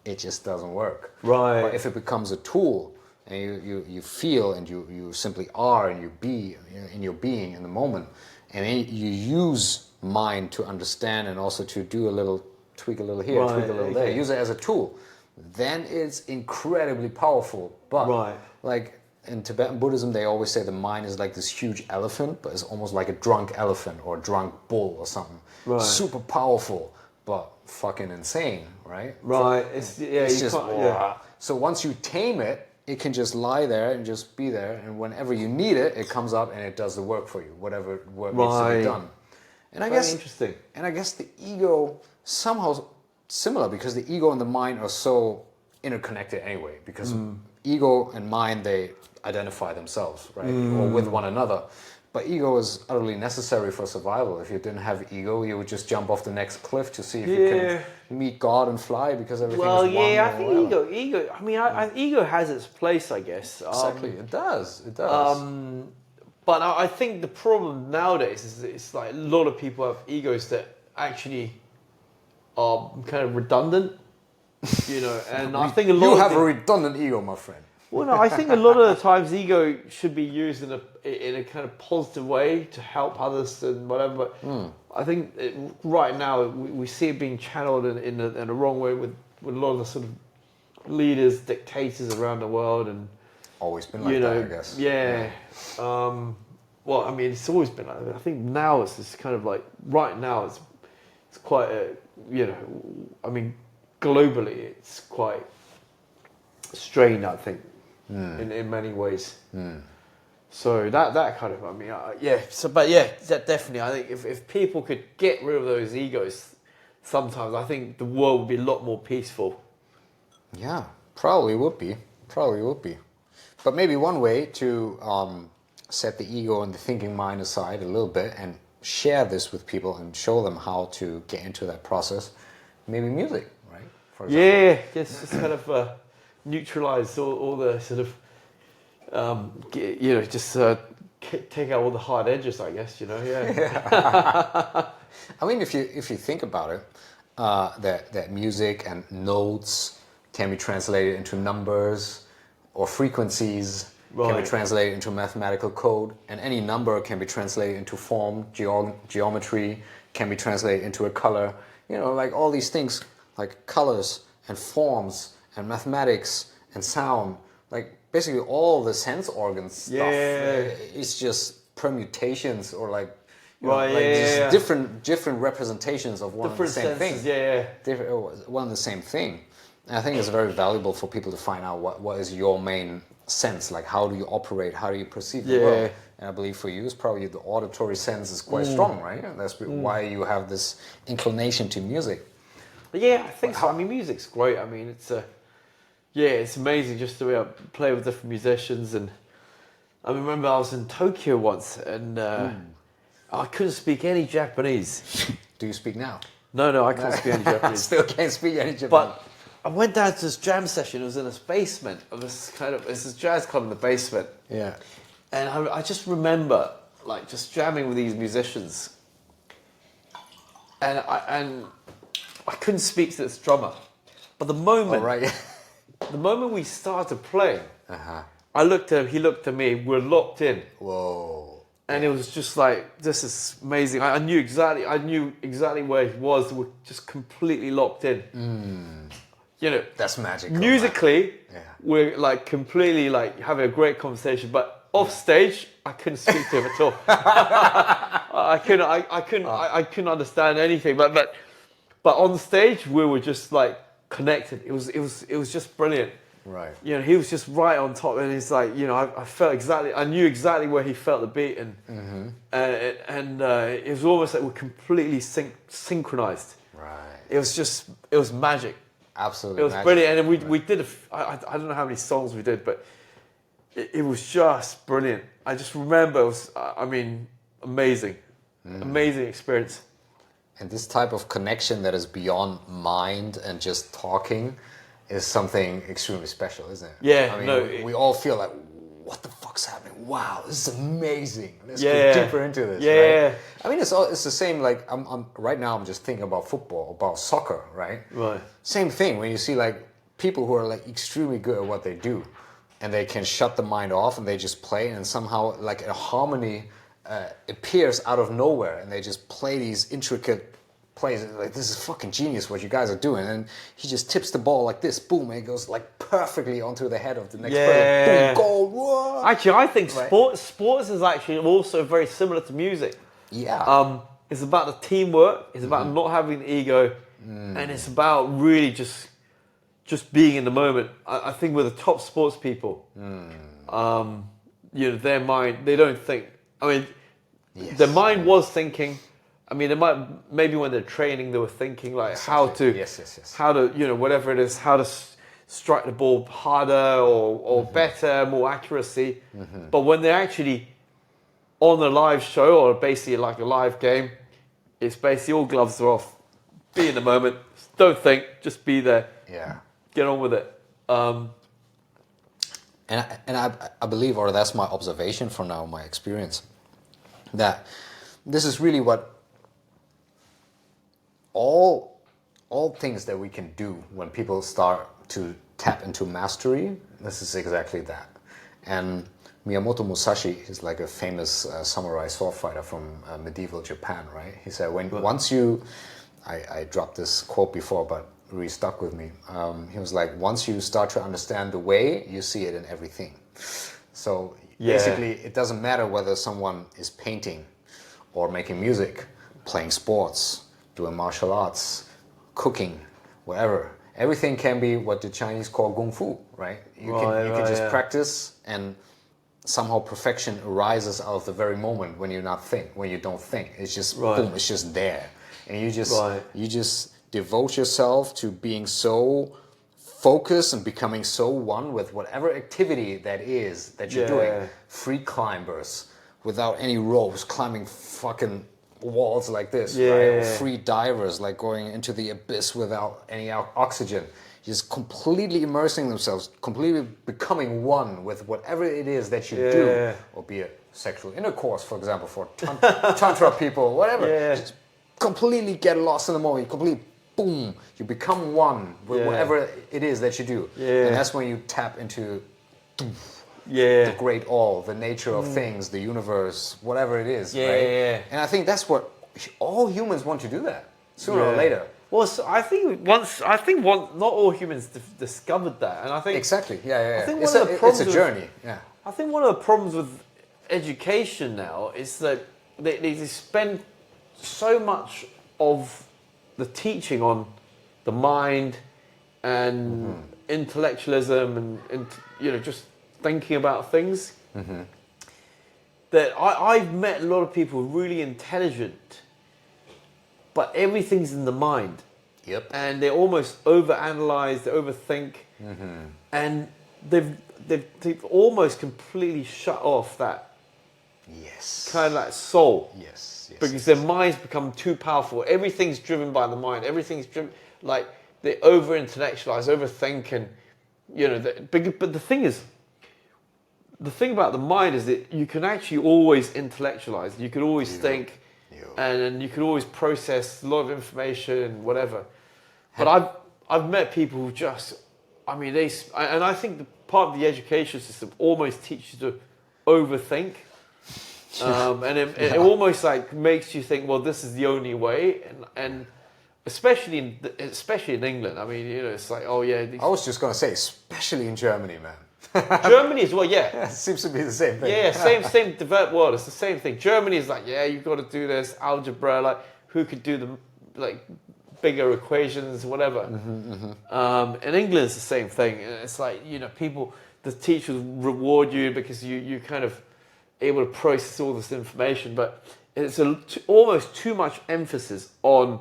it just doesn't work. Right. But if it becomes a tool and you feel and you simply are and you be in your being in the moment, and then you use mind to understand and also to do a little, tweak a little here, Right, tweak a little there, use it as a tool, then it's incredibly powerful. But Right. like in Tibetan Buddhism, they always say the mind is like this huge elephant, but it's almost like a drunk elephant or a drunk bull or something. Right. Super powerful, but fucking insane, right? Right. It's just yeah. So once you tame it, it can just lie there and just be there, and whenever you need it, it comes up and it does the work for you, whatever work needs to Right. be done. And I Very guess interesting. And I guess the ego somehow similar, because the ego and the mind are so interconnected anyway, because ego and mind, they identify themselves, right, or with one another. But ego is utterly necessary for survival. If you didn't have ego, you would just jump off the next cliff to see if you can meet God and fly, because everything Well, is one. yeah, I or think whatever. ego. I mean, ego has its place, I guess. Exactly, it does. It does. But I think the problem nowadays is that it's like a lot of people have egos that actually are kind of redundant, you know. And I think a lot. You of have a redundant ego, my friend. Well, no, I think a lot of the times ego should be used in a kind of positive way to help others and whatever. But I think right now we see it being channeled in a wrong way with a lot of the sort of leaders, dictators around the world, and Always been like that, I guess. Yeah. Well, I mean, it's always been like that. I think now it's just kind of like right now it's quite a, you know, I mean, globally it's quite strained, I think. In many ways. So that kind of, I mean, yeah. So, but yeah, definitely. I think if people could get rid of those egos, sometimes I think the world would be a lot more peaceful. Yeah, probably would be. Probably would be. But maybe one way to set the ego and the thinking mind aside a little bit and share this with people and show them how to get into that process, maybe music, right? For example. Yeah, just kind of neutralize all the sort of, you know, just take out all the hard edges, I guess, you know, yeah. I mean, if you think about it, that music and notes can be translated into numbers, or frequencies can Right. be translated into mathematical code, and any number can be translated into form, geometry, can be translated into a color. You know, like all these things, like colors and forms and mathematics and sound, like basically all the sense organs stuff. Yeah. It's just permutations or like, you Right, know, like yeah. just different representations of one Different of the same senses, thing. yeah. One and the same thing. And I think it's very valuable for people to find out what is your main sense, like how do you operate, how do you perceive the world. And I believe for you, it's probably the auditory sense is quite strong, right? And that's why you have this inclination to music. Yeah, I think so. I mean, music's great. I mean, it's amazing just to be able to play with different musicians. And I remember I was in Tokyo once, and I couldn't speak any Japanese. Do you speak now? No, I can't speak any Japanese. Still can't speak any Japanese. But I went down to this jam session. It was in this basement of this jazz club in the basement. Yeah. And I just remember like just jamming with these musicians, and I couldn't speak to this drummer, but the moment we started playing, I looked at him, he looked at me, we're locked in. Whoa. And it was just like, this is amazing. I knew exactly where he was. We're just completely locked in. You know, That's magic. musically, Yeah. we're like completely like having a great conversation, but off stage, I couldn't speak to him at all. I couldn't understand anything. But on stage, we were just like connected. It was just brilliant. Right. You know, he was just right on top, and he's like, you know, I knew exactly where he felt the beat, and it was almost like we're completely synchronized. Right. It was magic. Absolutely. It was brilliant, and we did I don't know how many songs we did, but it was just brilliant. I just remember it was, amazing, amazing experience. And this type of connection that is beyond mind and just talking is something extremely special, isn't it? Yeah, I mean, we all feel like, what the fuck's happening? Wow, this is amazing. Let's go deeper into this. Yeah. Right? I mean, it's the same. Like I'm right now. I'm just thinking about football, about soccer, right? Right. Same thing when you see like people who are like extremely good at what they do, and they can shut the mind off and they just play, and somehow like a harmony appears out of nowhere, and they just play these intricate plays. Like, this is fucking genius what you guys are doing, and he just tips the ball like this, boom, and it goes like perfectly onto the head of the next player, boom, goal. Whoa. Actually, I think sports is actually also very similar to music. Yeah. It's about the teamwork. It's about not having the ego, and it's about really just being in the moment. I think with the top sports people, you know, their mind, they don't think. I mean, their mind was thinking. I mean, maybe when they're training, they were thinking like how to, you know, whatever it is, how to strike the ball harder or better, more accuracy. But when they're actually on a live show or basically like a live game, it's basically all gloves are off. Be in the moment. Don't think. Just be there. Yeah. Get on with it. And I believe, or that's my observation from now, my experience, that this is really what all things that we can do when people start to tap into mastery. This is exactly that. And Miyamoto Musashi is like a famous samurai sword fighter from medieval Japan, right? He said, once you, I dropped this quote before, but really stuck with me. He was like, once you start to understand the way, you see it in everything. So basically, it doesn't matter whether someone is painting or making music, playing sports, doing martial arts, cooking, whatever. Everything can be what the Chinese call kung fu, right? You can just practice, and somehow perfection arises out of the very moment when you don't think. It's just boom, it's just there, and you just devote yourself to being so focused and becoming so one with whatever activity that is that you're doing. Free climbers without any ropes, climbing fucking walls like this, right? Or free divers, like going into the abyss without any oxygen, just completely immersing themselves, completely becoming one with whatever it is that you do, or be it sexual intercourse, for example, for tantra people, whatever. Just completely get lost in the moment. Completely, boom, you become one with whatever it is that you do, and that's when you tap into the great all, the nature of things, the universe, whatever it is, right? And I think that's what all humans want to do, that sooner or later. Well, so I think not all humans discovered that, and I think exactly, I think it's a journey. I think one of the problems with education now is that they spend so much of the teaching on the mind and intellectualism and you know, just thinking about things, that I've met a lot of people really intelligent, but everything's in the mind. Yep. And they almost overanalyze, they overthink, and they've almost completely shut off that kind of like soul. Because their minds become too powerful. Everything's driven by the mind. Everything's driven, like they over-intellectualize, overthink, and you know. But the thing is, the thing about the mind is that you can actually always intellectualize. You can always think, and you can always process a lot of information and whatever. But I've met people who just, I mean, and I think the part of the education system almost teaches you to overthink. And it almost like makes you think, well, this is the only way, and especially in England. I mean, you know, it's like, oh yeah. I was just gonna say, especially in Germany, man. Germany as well, it seems to be the same thing. Yeah, same developed world. It's the same thing. Germany is like, yeah, you've got to do this algebra. Like, who could do the bigger equations, whatever. In England, it's the same thing. It's like, the teachers reward you because you kind of able to process all this information, but it's almost too much emphasis on,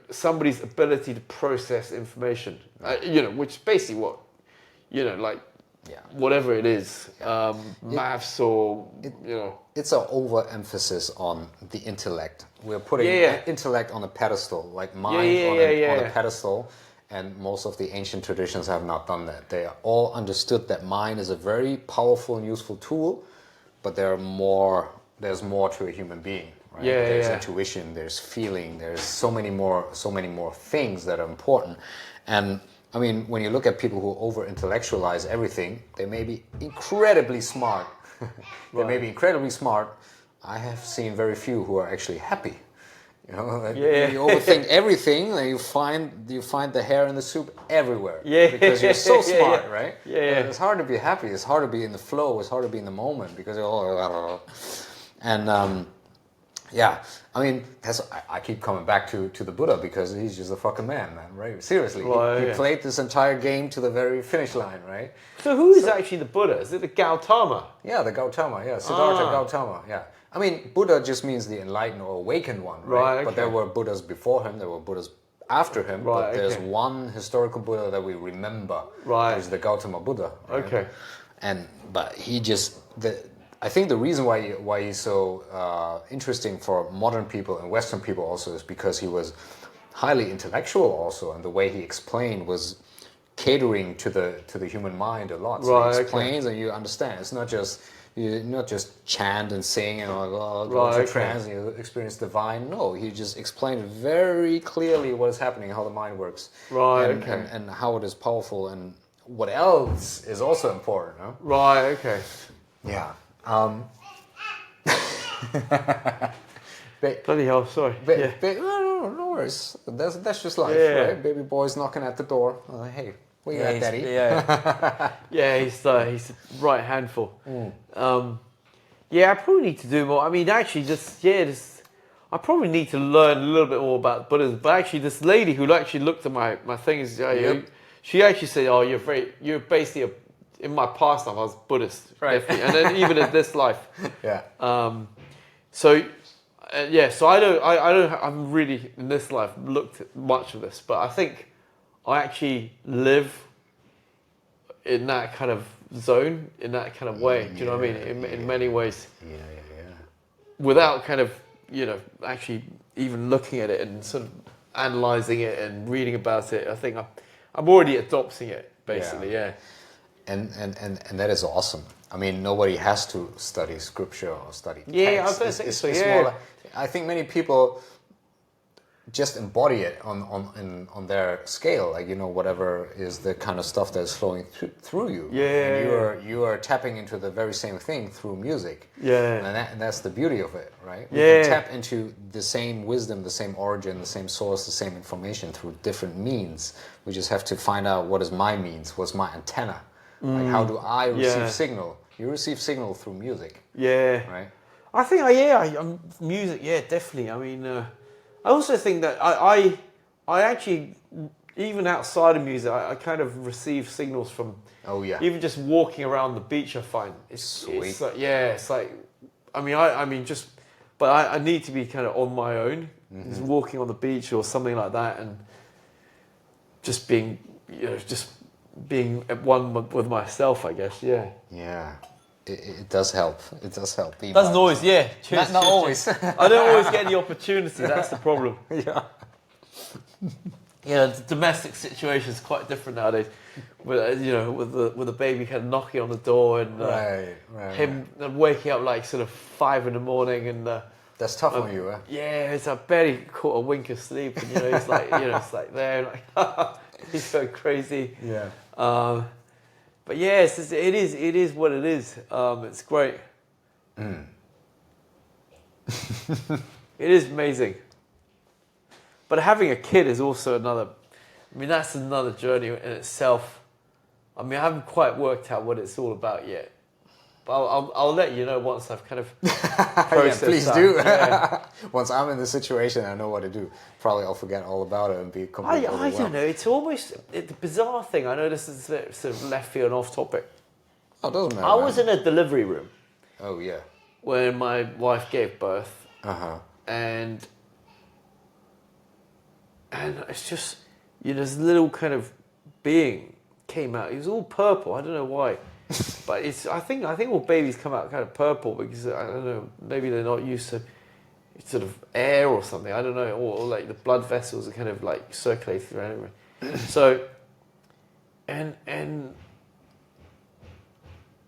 somebody's ability to process information. Which is basically what, whatever it is, maths or, It's an overemphasis on the intellect. We're putting intellect on a pedestal, like mind on a pedestal, and most of the ancient traditions have not done that. They all understood that mind is a very powerful and useful tool, but there's more to a human being. Right? There's intuition, there's feeling, there's so many more things that are important. And I mean, when you look at people who over-intellectualize everything, they may be incredibly smart. They may be incredibly smart. I have seen very few who are actually happy. You overthink everything, and you find the hair in the soup everywhere. Because you're so smart, right? It's hard to be happy. It's hard to be in the flow. It's hard to be in the moment because you're all... And I mean, I keep coming back to the Buddha because he's just a fucking man, right? Seriously, he played this entire game to the very finish line, right? So who is actually the Buddha? Is it the Gautama? Yeah, the Gautama, Siddhartha Gautama, I mean, Buddha just means the enlightened or awakened one, right? Okay. But there were Buddhas before him, there were Buddhas after him, but there's one historical Buddha that we remember, which is the Gautama Buddha. Right? Okay. But he just... I think the reason why he's so interesting for modern people and Western people also is because he was highly intellectual also, and the way he explained was catering to the human mind a lot. So he explains and you understand. It's not just chant and sing and go into trance and you experience divine. No, he just explained very clearly what is happening, how the mind works, and how it is powerful, and what else is also important. No? Right. Okay. Yeah. Bloody hell, sorry. No worries. That's just life, right? Baby boy's knocking at the door. Hey, what you got, daddy? He's a right handful. I probably need to do more. I mean, actually, I probably need to learn a little bit more about Buddhism. But actually, this lady who actually looked at my things, she actually said, "Oh, you're basically in my past life, I was Buddhist, definitely, and then even in this life." So I haven't really in this life looked at much of this, but I think I actually live in that kind of zone, in that kind of way. Do you know what I mean? In many ways. Without kind of, actually even looking at it and sort of analysing it and reading about it, I think I'm already adopting it, basically, And that is awesome. I mean, nobody has to study scripture or study text. I was going to say so. More like, I think many people just embody it on their scale, like whatever is the kind of stuff that's flowing through you. And you are tapping into the very same thing through music. And that's the beauty of it, right? We can tap into the same wisdom, the same origin, the same source, the same information through different means. We just have to find out what is my means, what's my antenna. Like, how do I receive signal? You receive signal through music. Right? I think, music, definitely. I mean, I also think that I actually, even outside of music, I kind of receive signals from... Even just walking around the beach, I find. It's sweet. It's like, it's like... But I need to be kind of on my own. Just walking on the beach or something like that, and just being, being at one with myself, I guess. It does help. It does help. Doesn't always, Cheers, not always. I don't always get the opportunity. That's the problem. The domestic situation is quite different nowadays. With the baby kind of knocking on the door and him waking up like sort of 5 a.m. and. That's tough on you, It's I barely caught a wink of sleep, and he's like, it's like there, like he's going crazy. But it is what it is. It's great. It is amazing. But having a kid is also that's another journey in itself. I mean, I haven't quite worked out what it's all about yet. I'll let you know once I've kind of Yeah, processed please that. do. Yeah. Once I'm in the situation, I know what to do. Probably I'll forget all about it and be completely I overwhelmed. don't know. It's almost the bizarre thing. I know this is a bit sort of left field and off topic. Oh, it doesn't matter. I was in a delivery room Oh, yeah. when my wife gave birth, Uh-huh. and it's just, this little kind of being came out. He was all purple. I don't know why, but I think all babies come out kind of purple because I don't know. Maybe they're not used to sort of air or something. I don't know, or like the blood vessels are kind of like circulating around everywhere. So, and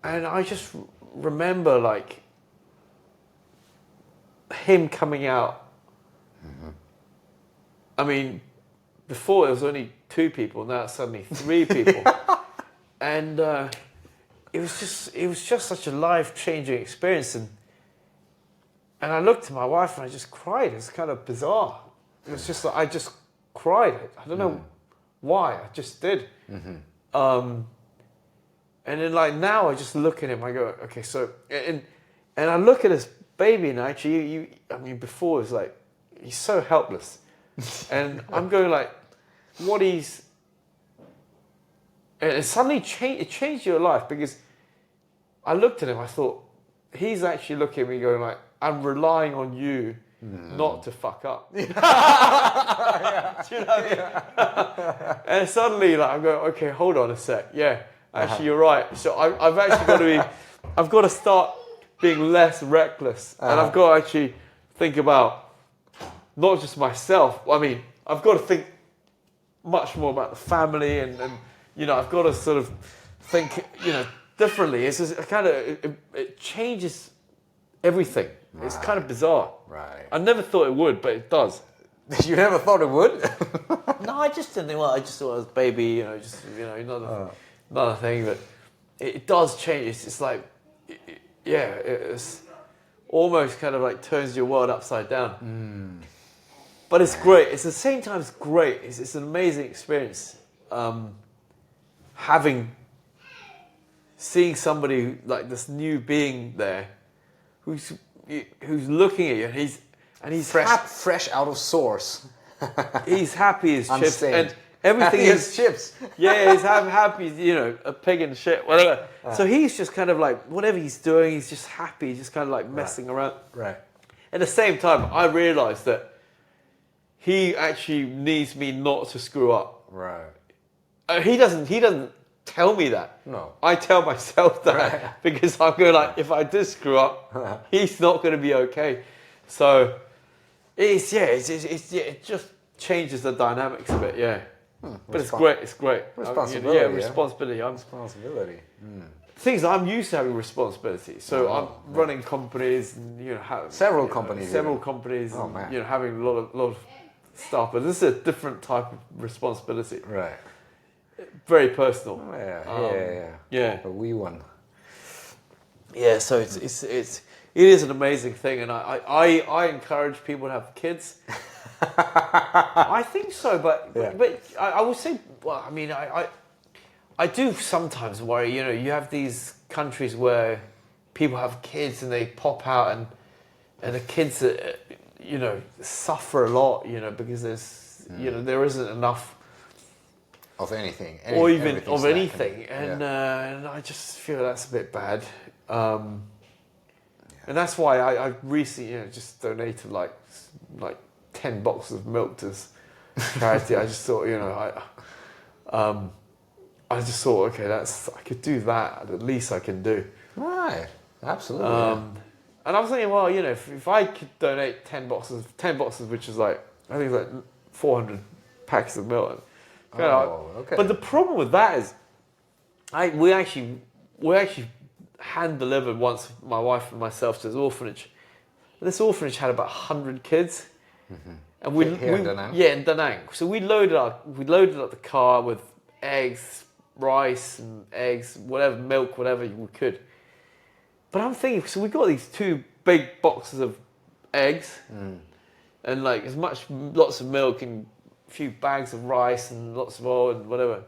I just remember like him coming out. I mean, before it was only 2 people, now it's suddenly 3 people, and it was just such a life-changing experience. And I looked at my wife and I just cried. It's kind of bizarre. It was just like I just cried. I don't know why. I just did. And then like now I just look at him. I go, okay, so and I look at this baby and actually, I mean, before it was like he's so helpless. And I'm going like, and it suddenly changed your life because I looked at him, I thought, he's actually looking at me going like, I'm relying on you not to fuck up. Do you know what I mean? And suddenly like, I'm going, okay, hold on a sec. Yeah, actually you're right. So I've actually got to I've got to start being less reckless. And I've got to actually think about not just myself. I mean, I've got to think much more about the family and I've got to sort of think, differently. It's just kind of, it changes everything. Right. It's kind of bizarre. Right. I never thought it would, but it does. You never thought it would? No, I just didn't think, I just thought it was baby, another thing, but it does change. It's just like, it's almost kind of like turns your world upside down. But it's great. It's at the same time, it's great. It's an amazing experience. Seeing somebody like this new being there, who's looking at you, and he's fresh out of source. He's happy as chips, Unstained. and everything happy as chips. Yeah, he's happy. A pig in shit, whatever. So he's just kind of like whatever he's doing, he's just happy. He's just kind of like messing around. Right. At the same time, I realised that he actually needs me not to screw up. Right. He doesn't tell me that. No. I tell myself that because I'm going like, if I do screw up, he's not going to be okay. So it just changes the dynamics a bit, yeah. But it's great. It's great. Responsibility. Responsibility. Responsibility. Things I'm used to having responsibility. So I'm running companies and several companies. Oh man. Having a lot of stuff, but this is a different type of responsibility. Right. Very personal. Oh, yeah. A wee one. Yeah, so it is an amazing thing, and I encourage people to have kids. I think so, but I would say, well, I mean, I do sometimes worry. You have these countries where people have kids and they pop out, and the kids suffer a lot, because there's there isn't enough of anything, or even of anything, and I just feel that's a bit bad. And that's why I recently just donated like 10 boxes of milk to this charity. I just thought, I just thought, okay, I could do that. At least I can do. Right, absolutely. And I was thinking, well, if I could donate 10 boxes, which is like, I think it's like 400 packs of milk. Okay. But the problem with that is, we actually hand delivered once, my wife and myself, to this orphanage. This orphanage had about 100 kids, and Here in Da Nang? Yeah, in Da Nang. So we loaded up the car with eggs, rice, and eggs, whatever, milk, whatever we could. But I'm thinking, so we got these 2 big boxes of eggs, and like lots of milk and a few bags of rice and lots of oil and whatever.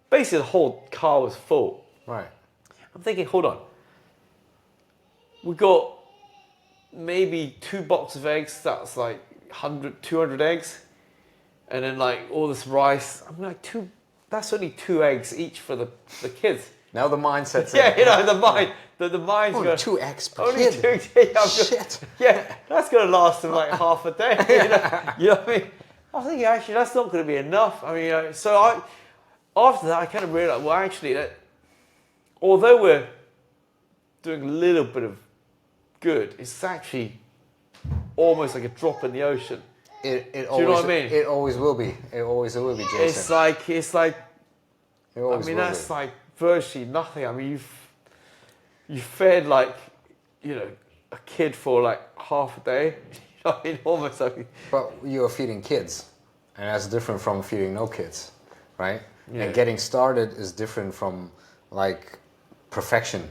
Basically, the whole car was full. Right. I'm thinking, hold on. we got maybe 2 boxes of eggs. That's like 200 eggs. And then like all this rice. I'm like, that's only 2 eggs each for the kids. Now the mindset's in. Yeah, you know, the mind's Only going 2 eggs per only kid. 2 yeah, Shit. yeah, that's going to last them like half a day. You know what I mean? I was thinking, actually, that's not going to be enough. I mean, after that, I kind of realized, well, actually, that although we're doing a little bit of good, it's actually almost like a drop in the ocean. It Do you always, know what I mean? It always will be. It always will be, Jason. It's like, It I always mean, will that's be. like virtually nothing. I mean, you fed like, you know, a kid for like half a day. You know, I mean, almost like. But you're feeding kids, and that's different from feeding no kids, right? Yeah. And getting started is different from like perfection,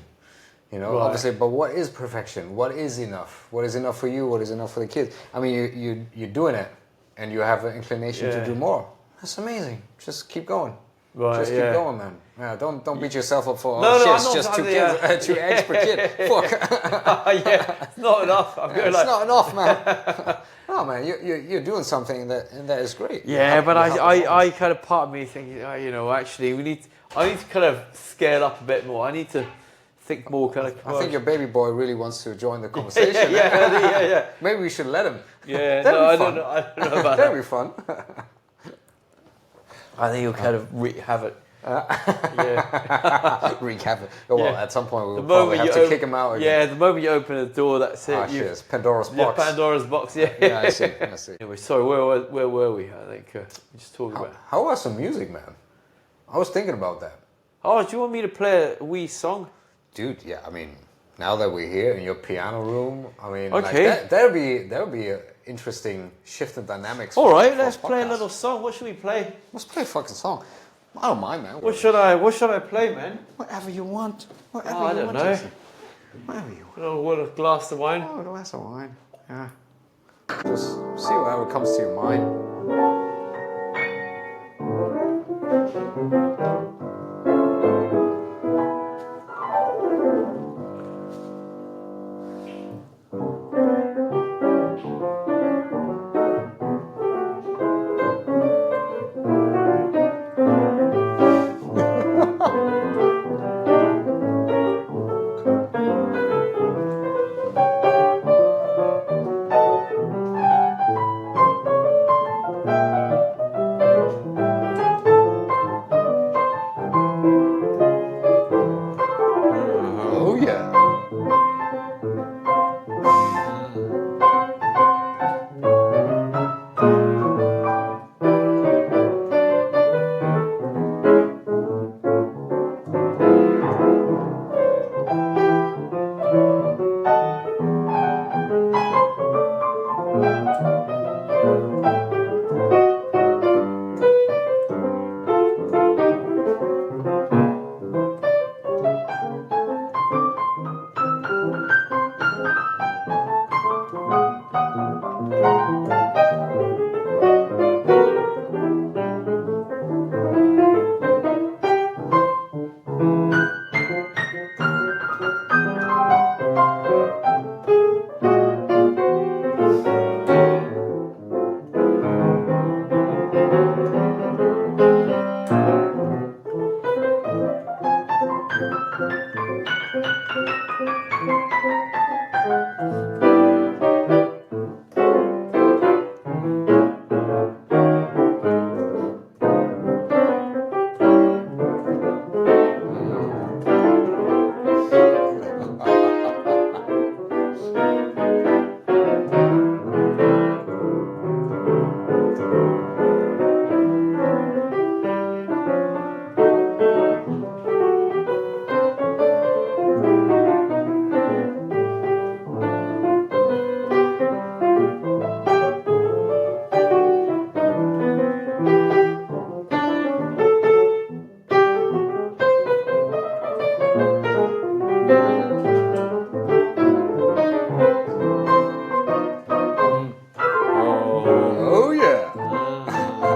you know. Right. Obviously, but what is perfection? What is enough? What is enough for you? What is enough for the kids? I mean, you're doing it, and you have an inclination to do more. That's amazing. Just keep going. Right, Just keep yeah. going, man. Yeah, don't beat yourself up for No, shit. I'm It's not- just 2 yeah. kids, 2 eggs per kid. Fuck. Yeah, it's not enough. I'm going It's like, not enough, man. No, man, you're doing something that is great. yeah, but You're helping I kind of part of me thinking, oh, you know, actually, I need to kind of scale up a bit more. I need to think more kind of. I think your baby boy really wants to join the conversation. yeah. Maybe we should let him. Yeah, That'd no, be I fun. don't know. I don't know about That'd that. be fun. I think he'll kind of wreak havoc. Yeah. Wreak havoc. Oh, well, Yeah. at some point we'll The probably moment have you to open, kick him out again. yeah, the moment you open the door, that's it. Ah, shit, it's Pandora's Yeah, box. Pandora's box. Yeah. Yeah, I see. I see. Anyway, sorry, where were we? I think we just talking about. How was some music, man? I was thinking about that. Oh, do you want me to play a wee song? Dude, yeah, I mean, now that we're here in your piano room, I mean, Okay. like that'll be an interesting shift in dynamics. All right, for let's play a podcast. little song. What should we play? Let's play a fucking song. I don't mind, man. What should I play, man? Whatever you want. Whatever Oh, I you don't want, know. Jason. Whatever you want. What a glass of wine. Oh, a glass of wine. Yeah. Just see whatever comes to your mind. Oh yeah. Oh yeah.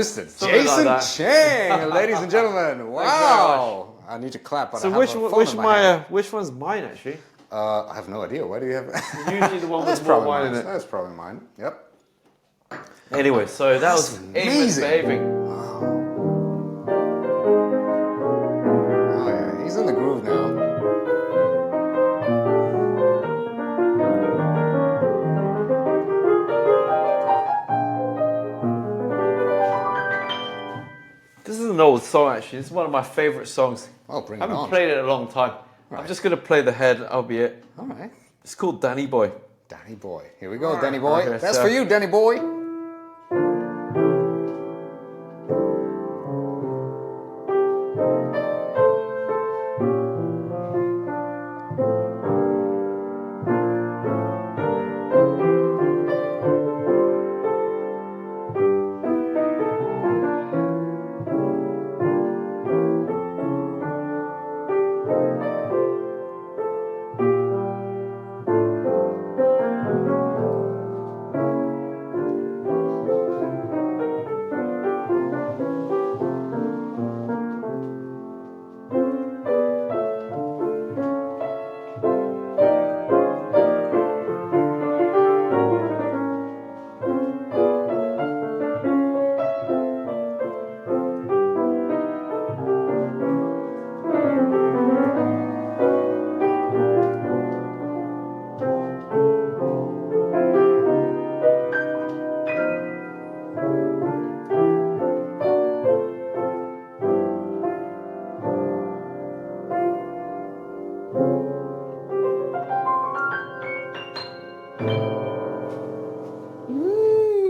Mr. Something like Jason that. Cheng, ladies and gentlemen. Wow. I need to clap, but So I have a phone in my hand. which one's mine actually? I have no idea. Why do you have... Usually the one That's with more probably wine mine. in it. That's probably mine. Yep. Anyway, so that was amazing. Behaving. Oh yeah, he's in the groove now. This is an old song actually. This is one of my favorite songs. Oh, bring I it haven't on. played it in a long time. Right. I'm just gonna play the head. That'll be it. All right. It's called Danny Boy. Danny boy. Here we go, Danny boy. Okay, That's so- for you, Danny boy.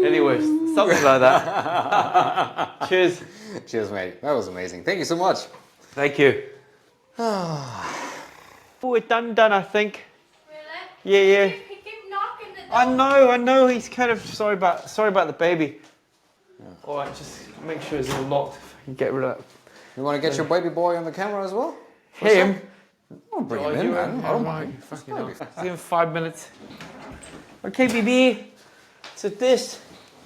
Anyways, something like that. Cheers. Cheers, mate. That was amazing. Thank you so much. Thank you. We're done, I think. Really? Yeah. He keep knocking the door. I know. He's kind of sorry about the baby. All right, just make sure it's all locked. If I can get rid of that. You want to get your baby boy on the camera as well? Him. Oh, bring Oh, him in, you man. are- I don't right, mind. fucking hell. Give him 5 minutes. Okay, BB. So this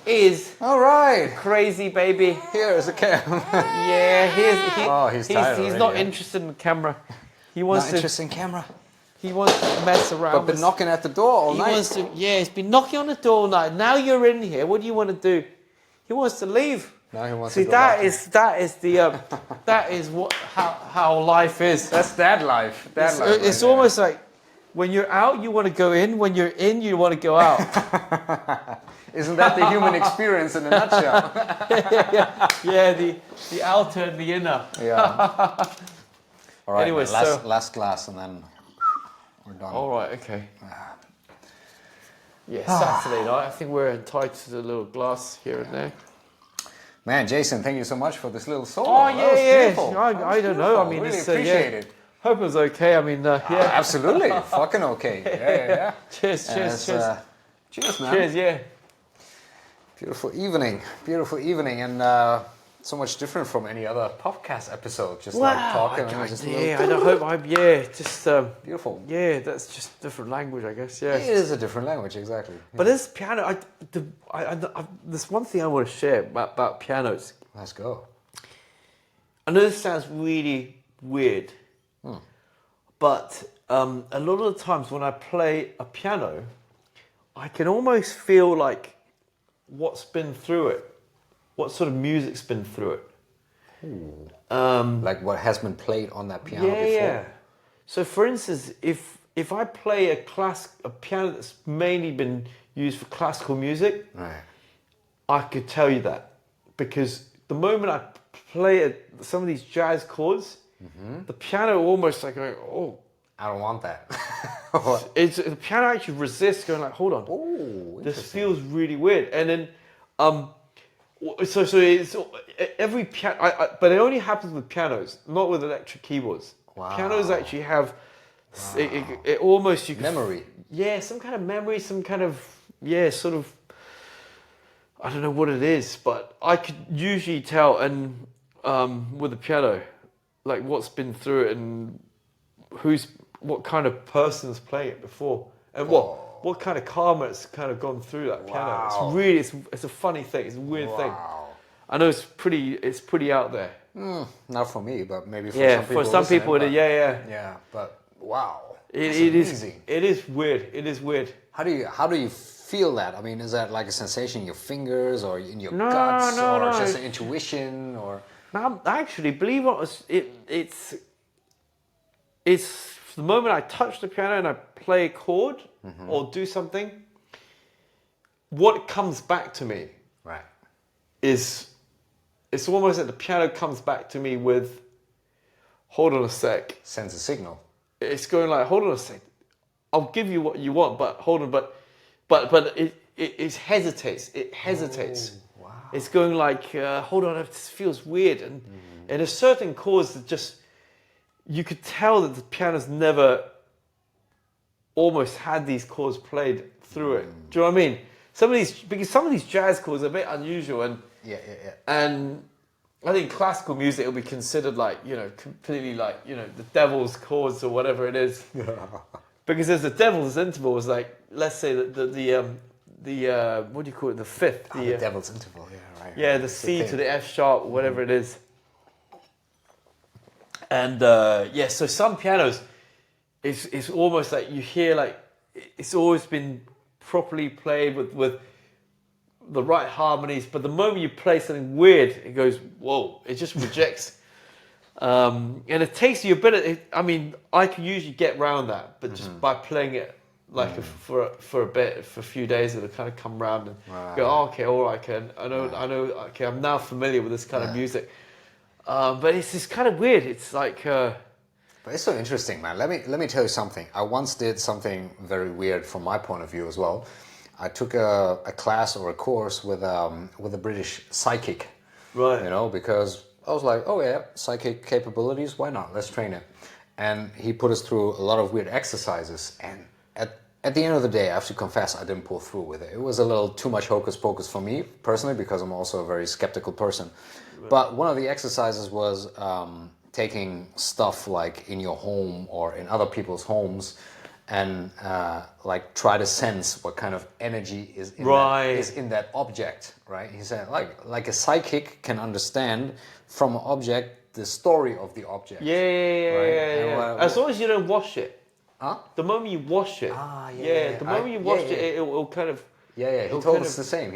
is All right. crazy baby. Here is the camera. Yeah, He's tired he's already, not yeah. interested in the camera. He wants Not to. interesting camera. He wants to mess around. But been with- knocking at the door all He night. wants to. Yeah, he's been knocking on the door all night. Now you're in here. What do you want to do? He wants to leave. Now he wants See, to go back. that is the that is what how life is. That's dad life. Dad It's, life. right it's there. almost like when you're out, you want to go in. When you're in, you want to go out. Isn't that the human experience in a nutshell? Yeah, the outer and the inner. Yeah. All right. Anyway, man, so- last glass and then we're done. All right, okay. Yeah, Saturday night. I think we're entitled to a little glass here and there. Man, Jason, thank you so much for this little solo. Oh That yeah, was yeah. beautiful. That I was don't know. I beautiful. mean, really it's appreciate yeah. it. Hope it was okay. I mean, yeah. Absolutely, fucking okay. Yeah. Cheers, And cheers, it's, cheers. cheers, man. Cheers, yeah. Beautiful evening, and so much different from any other podcast episode. Just like talking, and just a little- yeah, I don't hope I'm, just, beautiful. yeah, that's just different language, I guess, yeah. It is a different language, exactly. But this piano, there's one thing I want to share about pianos. Let's go. I know this sounds really weird, but a lot of the times when I play a piano, I can almost feel like what's been through it, what sort of music's been through it. Like what has been played on that piano before. Yeah. So, for instance, if I play a piano that's mainly been used for classical music, Right. I could tell you that because the moment I play some of these jazz chords, the piano almost like going, oh, I don't want that. the piano actually resists, going like, hold on, Oh, this feels really weird, and then so it's every piano, but it only happens with pianos, not with electric keyboards. Wow. Pianos actually have it almost you can memory. Yeah, some kind of memory, some kind of sort of. I don't know what it is, but I could usually tell, and with the piano, like what's been through it and what kind of person's playing it before, and what kind of karma it's kind of gone through that piano. Wow. It's really it's a funny thing. It's a weird thing. I know it's pretty out there. Not for me, but maybe for Yeah, some people. for some people, listening, yeah. Yeah, but wow, It that's is. amazing. It is weird. It is weird. How do you feel that? I mean, is that like a sensation in your fingers or in your No, guts no, or no. just an intuition or? Now, actually, believe it or not, it's the moment I touch the piano and I play a chord or do something. What comes back to me, Right. is it's almost like the piano comes back to me with, hold on a sec. Sends a signal. It's going like, hold on a sec. I'll give you what you want, but hold on, but it hesitates. It hesitates. Oh, wow. It's going like, hold on, this feels weird, and there's certain chords that just you could tell that the piano's never almost had these chords played through it. Do you know what I mean? Because some of these jazz chords are a bit unusual, and and I think classical music will be considered like, completely like, the devil's chords or whatever it is. Because there's the devil's intervals, like, let's say that the what do you call it, the fifth? The devil's interval, yeah, right. Yeah, the C to the F sharp, whatever it is. And so some pianos, it's almost like you hear like, it's always been properly played with the right harmonies, but the moment you play something weird, it goes, whoa, it just rejects. And it takes you a bit of, I can usually get around that, but just by playing it like for a few days, it'll kind of come around and go, oh, okay, all right, okay, I know, okay, I'm now familiar with this kind of music. But it's just kind of weird. It's like... But it's so interesting, man. Let me tell you something. I once did something very weird from my point of view as well. I took a class or a course with a British psychic, right? Because I was like, oh yeah, psychic capabilities, why not? Let's train it. And he put us through a lot of weird exercises. And at the end of the day, I have to confess, I didn't pull through with it. It was a little too much hocus pocus for me personally, because I'm also a very skeptical person. Right. But one of the exercises was taking stuff like in your home or in other people's homes and like try to sense what kind of energy is in that object, right? He said like a psychic can understand from an object the story of the object. Yeah. As long as you don't wash it. Huh? The moment you wash it. The moment you wash it, it'll kind of... Yeah, he told us the same.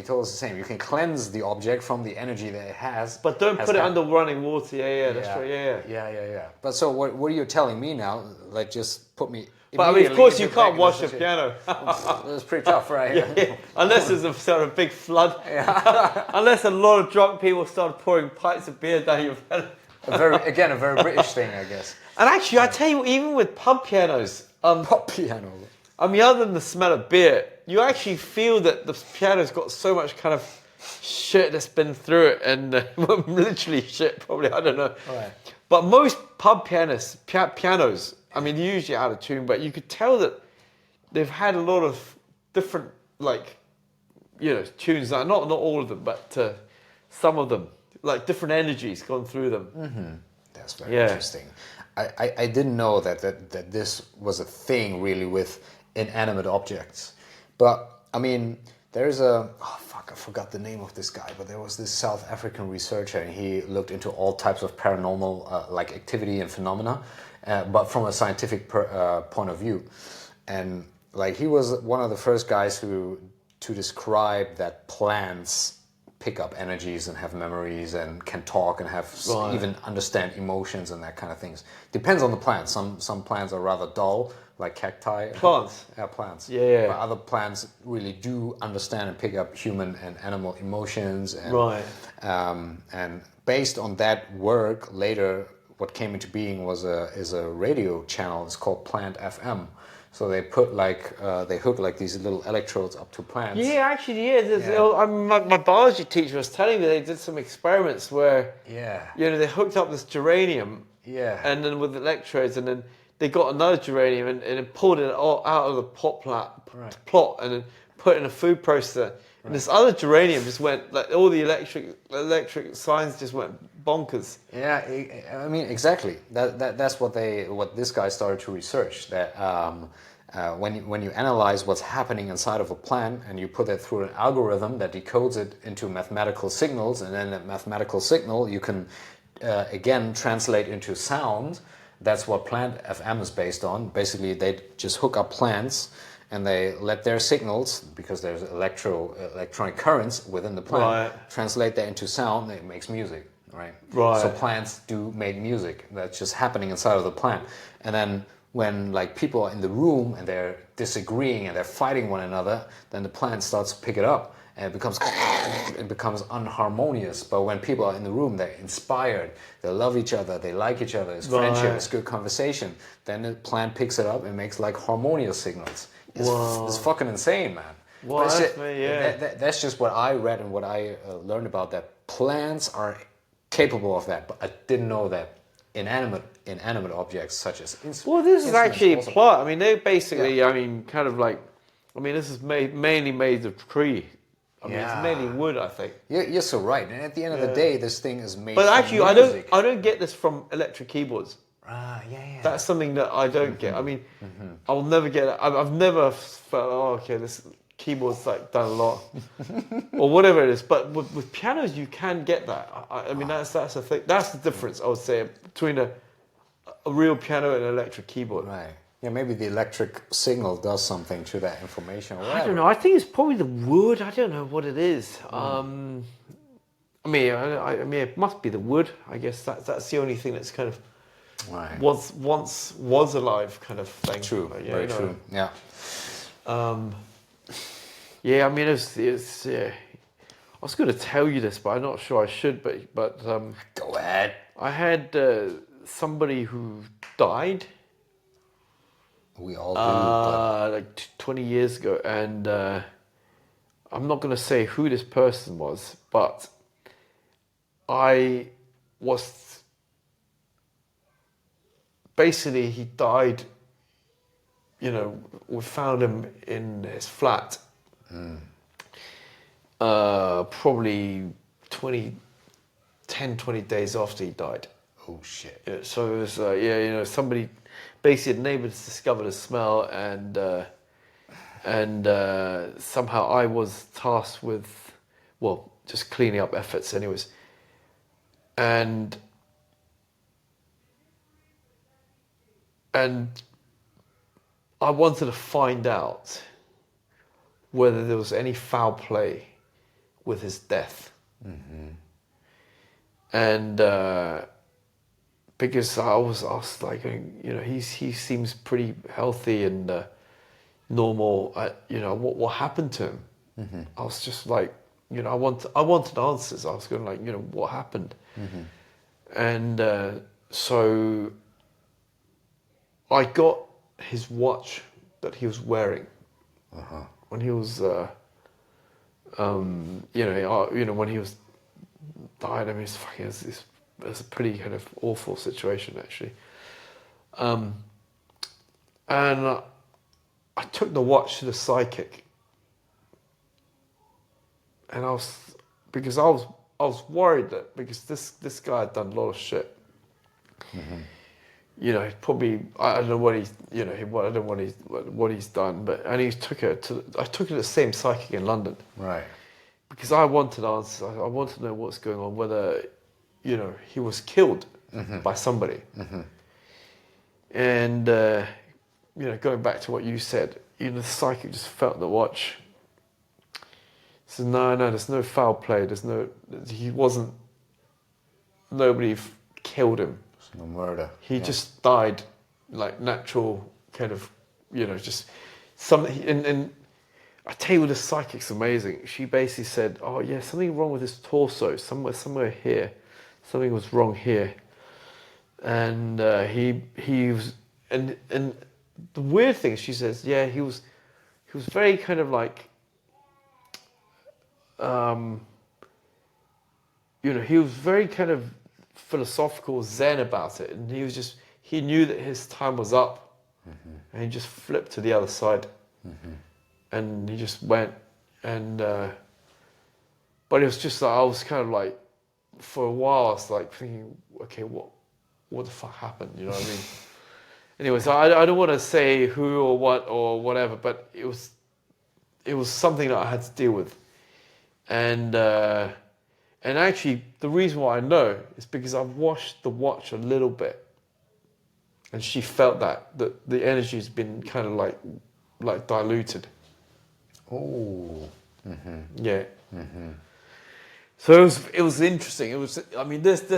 You can cleanse the object from the energy that it has. But don't put it under running water. That's right. Yeah. But so what are you telling me now? Like, just put me... But of course you can't wash a piano. It's pretty tough, right? Yeah. Unless there's a sort of big flood. Unless a lot of drunk people start pouring pints of beer down your piano. A very British thing, I guess. And actually, I tell you, even with pub pianos... pub piano. Other than the smell of beer, you actually feel that the piano's got so much kind of shit that's been through it, and literally shit, probably, I don't know. Right. But most pub pianos, they're usually out of tune, but you could tell that they've had a lot of different, tunes. Not all of them, but some of them, like different energies gone through them. Mm-hmm. That's very interesting. I didn't know that this was a thing really with inanimate objects. But, there is I forgot the name of this guy, but there was this South African researcher, and he looked into all types of paranormal activity and phenomena, but from a scientific point of view. And he was one of the first guys to describe that plants pick up energies and have memories and can talk and have even understand emotions and that kind of things. Depends on the plant. Some plants are rather dull, like cacti. Plants. Yeah, plants. Yeah. But other plants really do understand and pick up human and animal emotions. And, and based on that work, later what came into being is a radio channel. It's called Plant FM. So they put they hook these little electrodes up to plants. Yeah, actually, my biology teacher was telling me they did some experiments where they hooked up this geranium, and then with electrodes, and then they got another geranium and then pulled it all out of the plot and then put it in a food processor. And this other geranium just went, all the electric signs just went bonkers. Yeah, exactly. That's what this guy started to research. That when you analyze what's happening inside of a plant and you put that through an algorithm that decodes it into mathematical signals, and then that mathematical signal you can again translate into sound. That's what Plant FM is based on. Basically, they just hook up plants and they let their signals, because there's electronic currents within the plant, translate that into sound, and it makes music. Right. So plants do make music. That's just happening inside of the plant. And then when like people are in the room and they're disagreeing and they're fighting one another, then the plant starts to pick it up and it becomes unharmonious. But when people are in the room, they're inspired, they love each other, they like each other, it's friendship, it's good conversation. Then the plant picks it up and makes like harmonious signals. It's fucking insane, man. Well, that's just what I read and what I learned about that. Plants are capable of that, but I didn't know that inanimate objects such as instruments. Well, this is actually a plot. I mean, they basically, I mean, kind of like, I mean, this is mainly made of tree. I mean, it's mainly wood, I think. You're so right. And at the end of the day, this thing is made. But actually, from music. I don't get this from electric keyboards. Yeah. That's something that I don't get. I mean, I'll never get it. I've never felt, oh, okay, this keyboard's like done a lot, or whatever it is. But with pianos, you can get that. I mean, that's the thing. That's the difference, I would say, between a real piano and an electric keyboard. Right. Yeah, maybe the electric signal does something to that information. Or I don't know. I think it's probably the wood. I don't know what it is. I mean, it must be the wood. I guess that's the only thing that's kind of was alive kind of thing. True. Very true. Yeah. Yeah, I mean, it's I was going to tell you this, but I'm not sure I should. But go ahead. I had somebody who died. We all do. Like 20 years ago, and I'm not going to say who this person was, but basically he died. You know, we found him in his flat. Probably 20 days after he died. Oh shit. Yeah, so it was, somebody, basically neighbors discovered a smell, and somehow I was tasked with, just cleaning up efforts anyways. And I wanted to find out whether there was any foul play with his death. And because I was like, he seems pretty healthy and normal. What happened to him? I was just like, I wanted answers. I was going like, what happened? And so I got his watch that he was wearing when he was, when he was died. I mean, it's a pretty kind of awful situation actually. And I took the watch to the psychic, and I was worried that because this guy had done a lot of shit. Probably I don't know what he's what he's done, and I took it to the same psychic in London, right? Because I wanted answers. I wanted to know what's going on, whether he was killed by somebody. And going back to what you said, the psychic just felt the watch. Said no, there's no foul play. Nobody killed him. No murder. He just died, like natural kind of, just something. And I tell you, the psychic's amazing. She basically said, "Oh yeah, something wrong with his torso. Somewhere here, something was wrong here." And he was, and the weird thing, she says, yeah, he was very kind of like, he was very kind of philosophical, zen about it, and he knew that his time was up, and he just flipped to the other side, and he just went, and but it was just like, I was kind of like, for a while I was like thinking, okay, what the fuck happened, you know what I mean? Anyways, I don't want to say who or what or whatever, but it was something that I had to deal with, and actually the reason why I know is because I've washed the watch a little bit, and she felt that the energy's been kind of like diluted. Oh. Yeah. So it was interesting. It was, I mean, it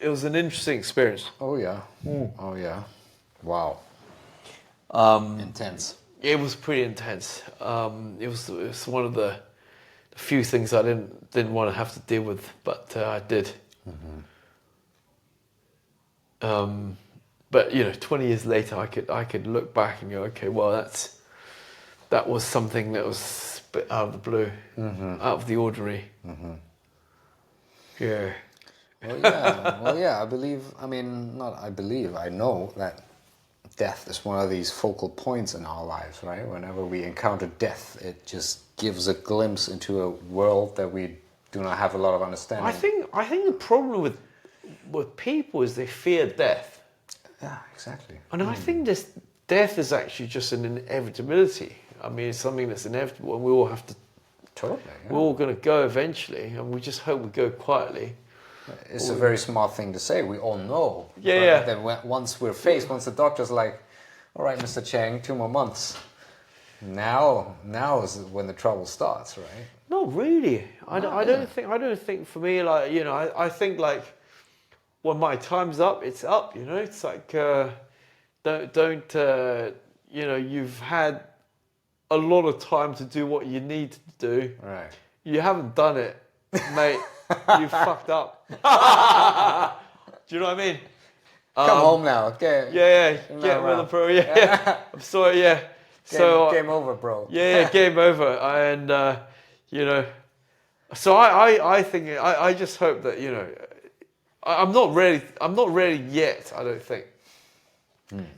was an interesting experience. Oh yeah. Oh yeah. Wow. Intense. It was pretty intense. It was one of the few things I didn't want to have to deal with, but I did. But 20 years later, I could look back and go, okay, well, that was something that was a bit out of the blue, out of the ordinary. Yeah. Well, yeah. Well, yeah. I know that death is one of these focal points in our lives, right? Whenever we encounter death, it just gives a glimpse into a world that we do not have a lot of understanding. I think the problem with people is they fear death. Yeah, exactly. And I think this death is actually just an inevitability. I mean, it's something that's inevitable, and we all have to. Totally. Yeah. We're all going to go eventually, and we just hope we go quietly. It's a very smart thing to say. We all know. Yeah. But then once the doctor's like, "All right, Mr. Cheng, 2 more months." Now is when the trouble starts, right? Not really. I don't think for me, like, I think like when my time's up, it's up. It's like you've had a lot of time to do what you need to do. Right. You haven't done it, mate. You fucked up. Do you know what I mean? Come home now. Okay. Yeah. Get with it, bro. Yeah. I'm sorry. Yeah. Game over, bro. Yeah. Game over. And so I think I just hope that I'm not ready. I'm not ready yet. I don't think.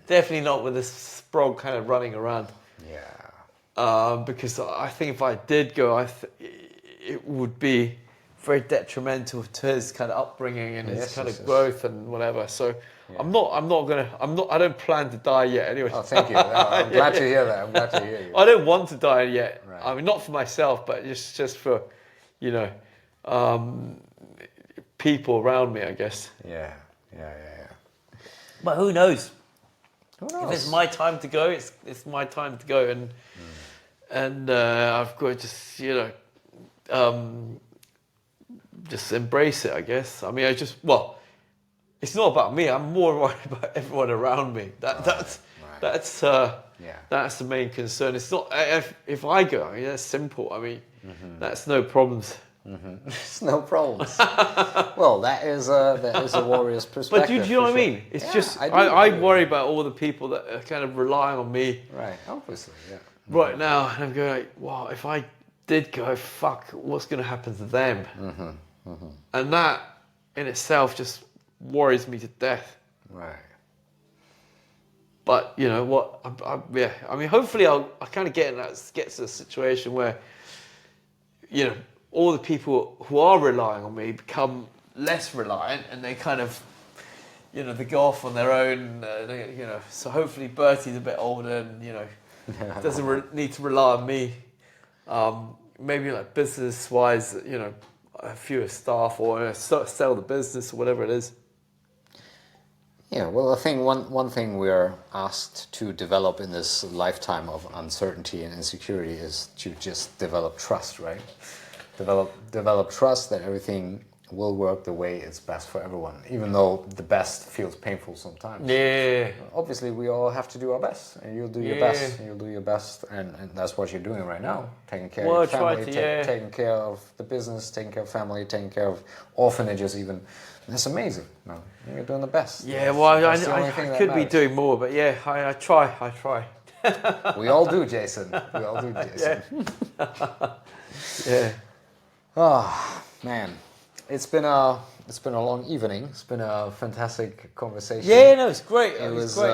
Definitely not with this sprog kind of running around. Yeah. Because I think if I did go, it would be very detrimental to his kind of upbringing and his kind of growth and whatever. So I don't plan to die yet anyway. Oh, thank you. I'm glad to hear that. I'm glad to hear you. I don't want to die yet. Right. I mean, not for myself, but just for, people around me, I guess. Yeah. But who knows? Who knows? If it's my time to go, it's my time to go, and I've got to just embrace it, I guess. I mean, it's not about me. I'm more worried about everyone around me. That's the main concern. It's not if I go. I mean, that's simple. I mean, that's no problems. It's no problems. Well, that is a warrior's perspective. But do you know what I mean? It's just I worry about all the people that are kind of relying on me. Right, obviously, yeah. Right now, and I'm going like, wow, if I did go, fuck, what's going to happen to them? And that in itself just worries me to death. Right. But you know what? I mean, hopefully I'll kind of get to a situation where, all the people who are relying on me become less reliant, and they kind of, they go off on their own. So hopefully Bertie's a bit older, and doesn't need to rely on me. Maybe like business-wise, a fewer staff, or sell the business or whatever it is. Yeah, well, I think one thing we are asked to develop in this lifetime of uncertainty and insecurity is to just develop trust, right? Develop trust that everything will work the way it's best for everyone, even though the best feels painful sometimes. Yeah. Obviously, we all have to do our best, and you'll do your best, and you'll do your best, and that's what you're doing right now, taking care of your family, taking care of the business, taking care of family, taking care of orphanages even. That's amazing. No, you're doing the best. Yeah, well, I could be doing more, but yeah, I try. We all do, Jason. We all do, Jason. Yeah. Oh, man. It's been a long evening. It's been a fantastic conversation. Yeah, no, it's great. It was great.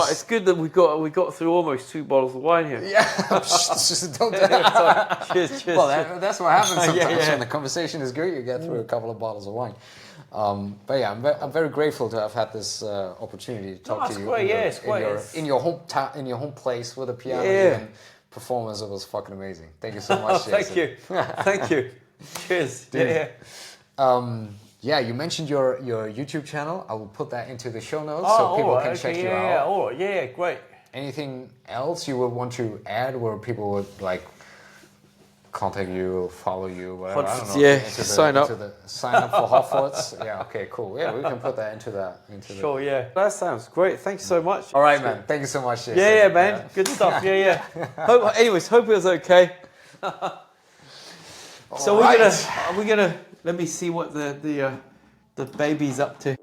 It's good that we got through almost 2 bottles of wine here. Yeah, don't do that. Cheers. Well, that's what happens sometimes when the conversation is good. You get through a couple of bottles of wine. But yeah, I'm very grateful to have had this opportunity to talk That's to you. great, In your, yeah, it's great. in your hometown, in your home place with a piano Yeah. and performance. It was fucking amazing. Thank you so much. Thank you. Thank you. Cheers. Yeah. Yeah, you mentioned your YouTube channel. I will put that into the show notes Oh, so people all right, can check okay, you yeah, out. yeah, all right, yeah, great. Anything else you would want to add where people would like contact you, follow you, whatever? I don't know. Yeah, into the, sign up. into the sign up for Hotfoots. Yeah, okay, cool. Yeah, we can put that into the Sure, yeah. That sounds great. Thank you so much. All right, man. Thank you so much. Jason. Yeah, man. Good stuff. Yeah. Hope it was okay. So we're gonna let me see what the baby's up to.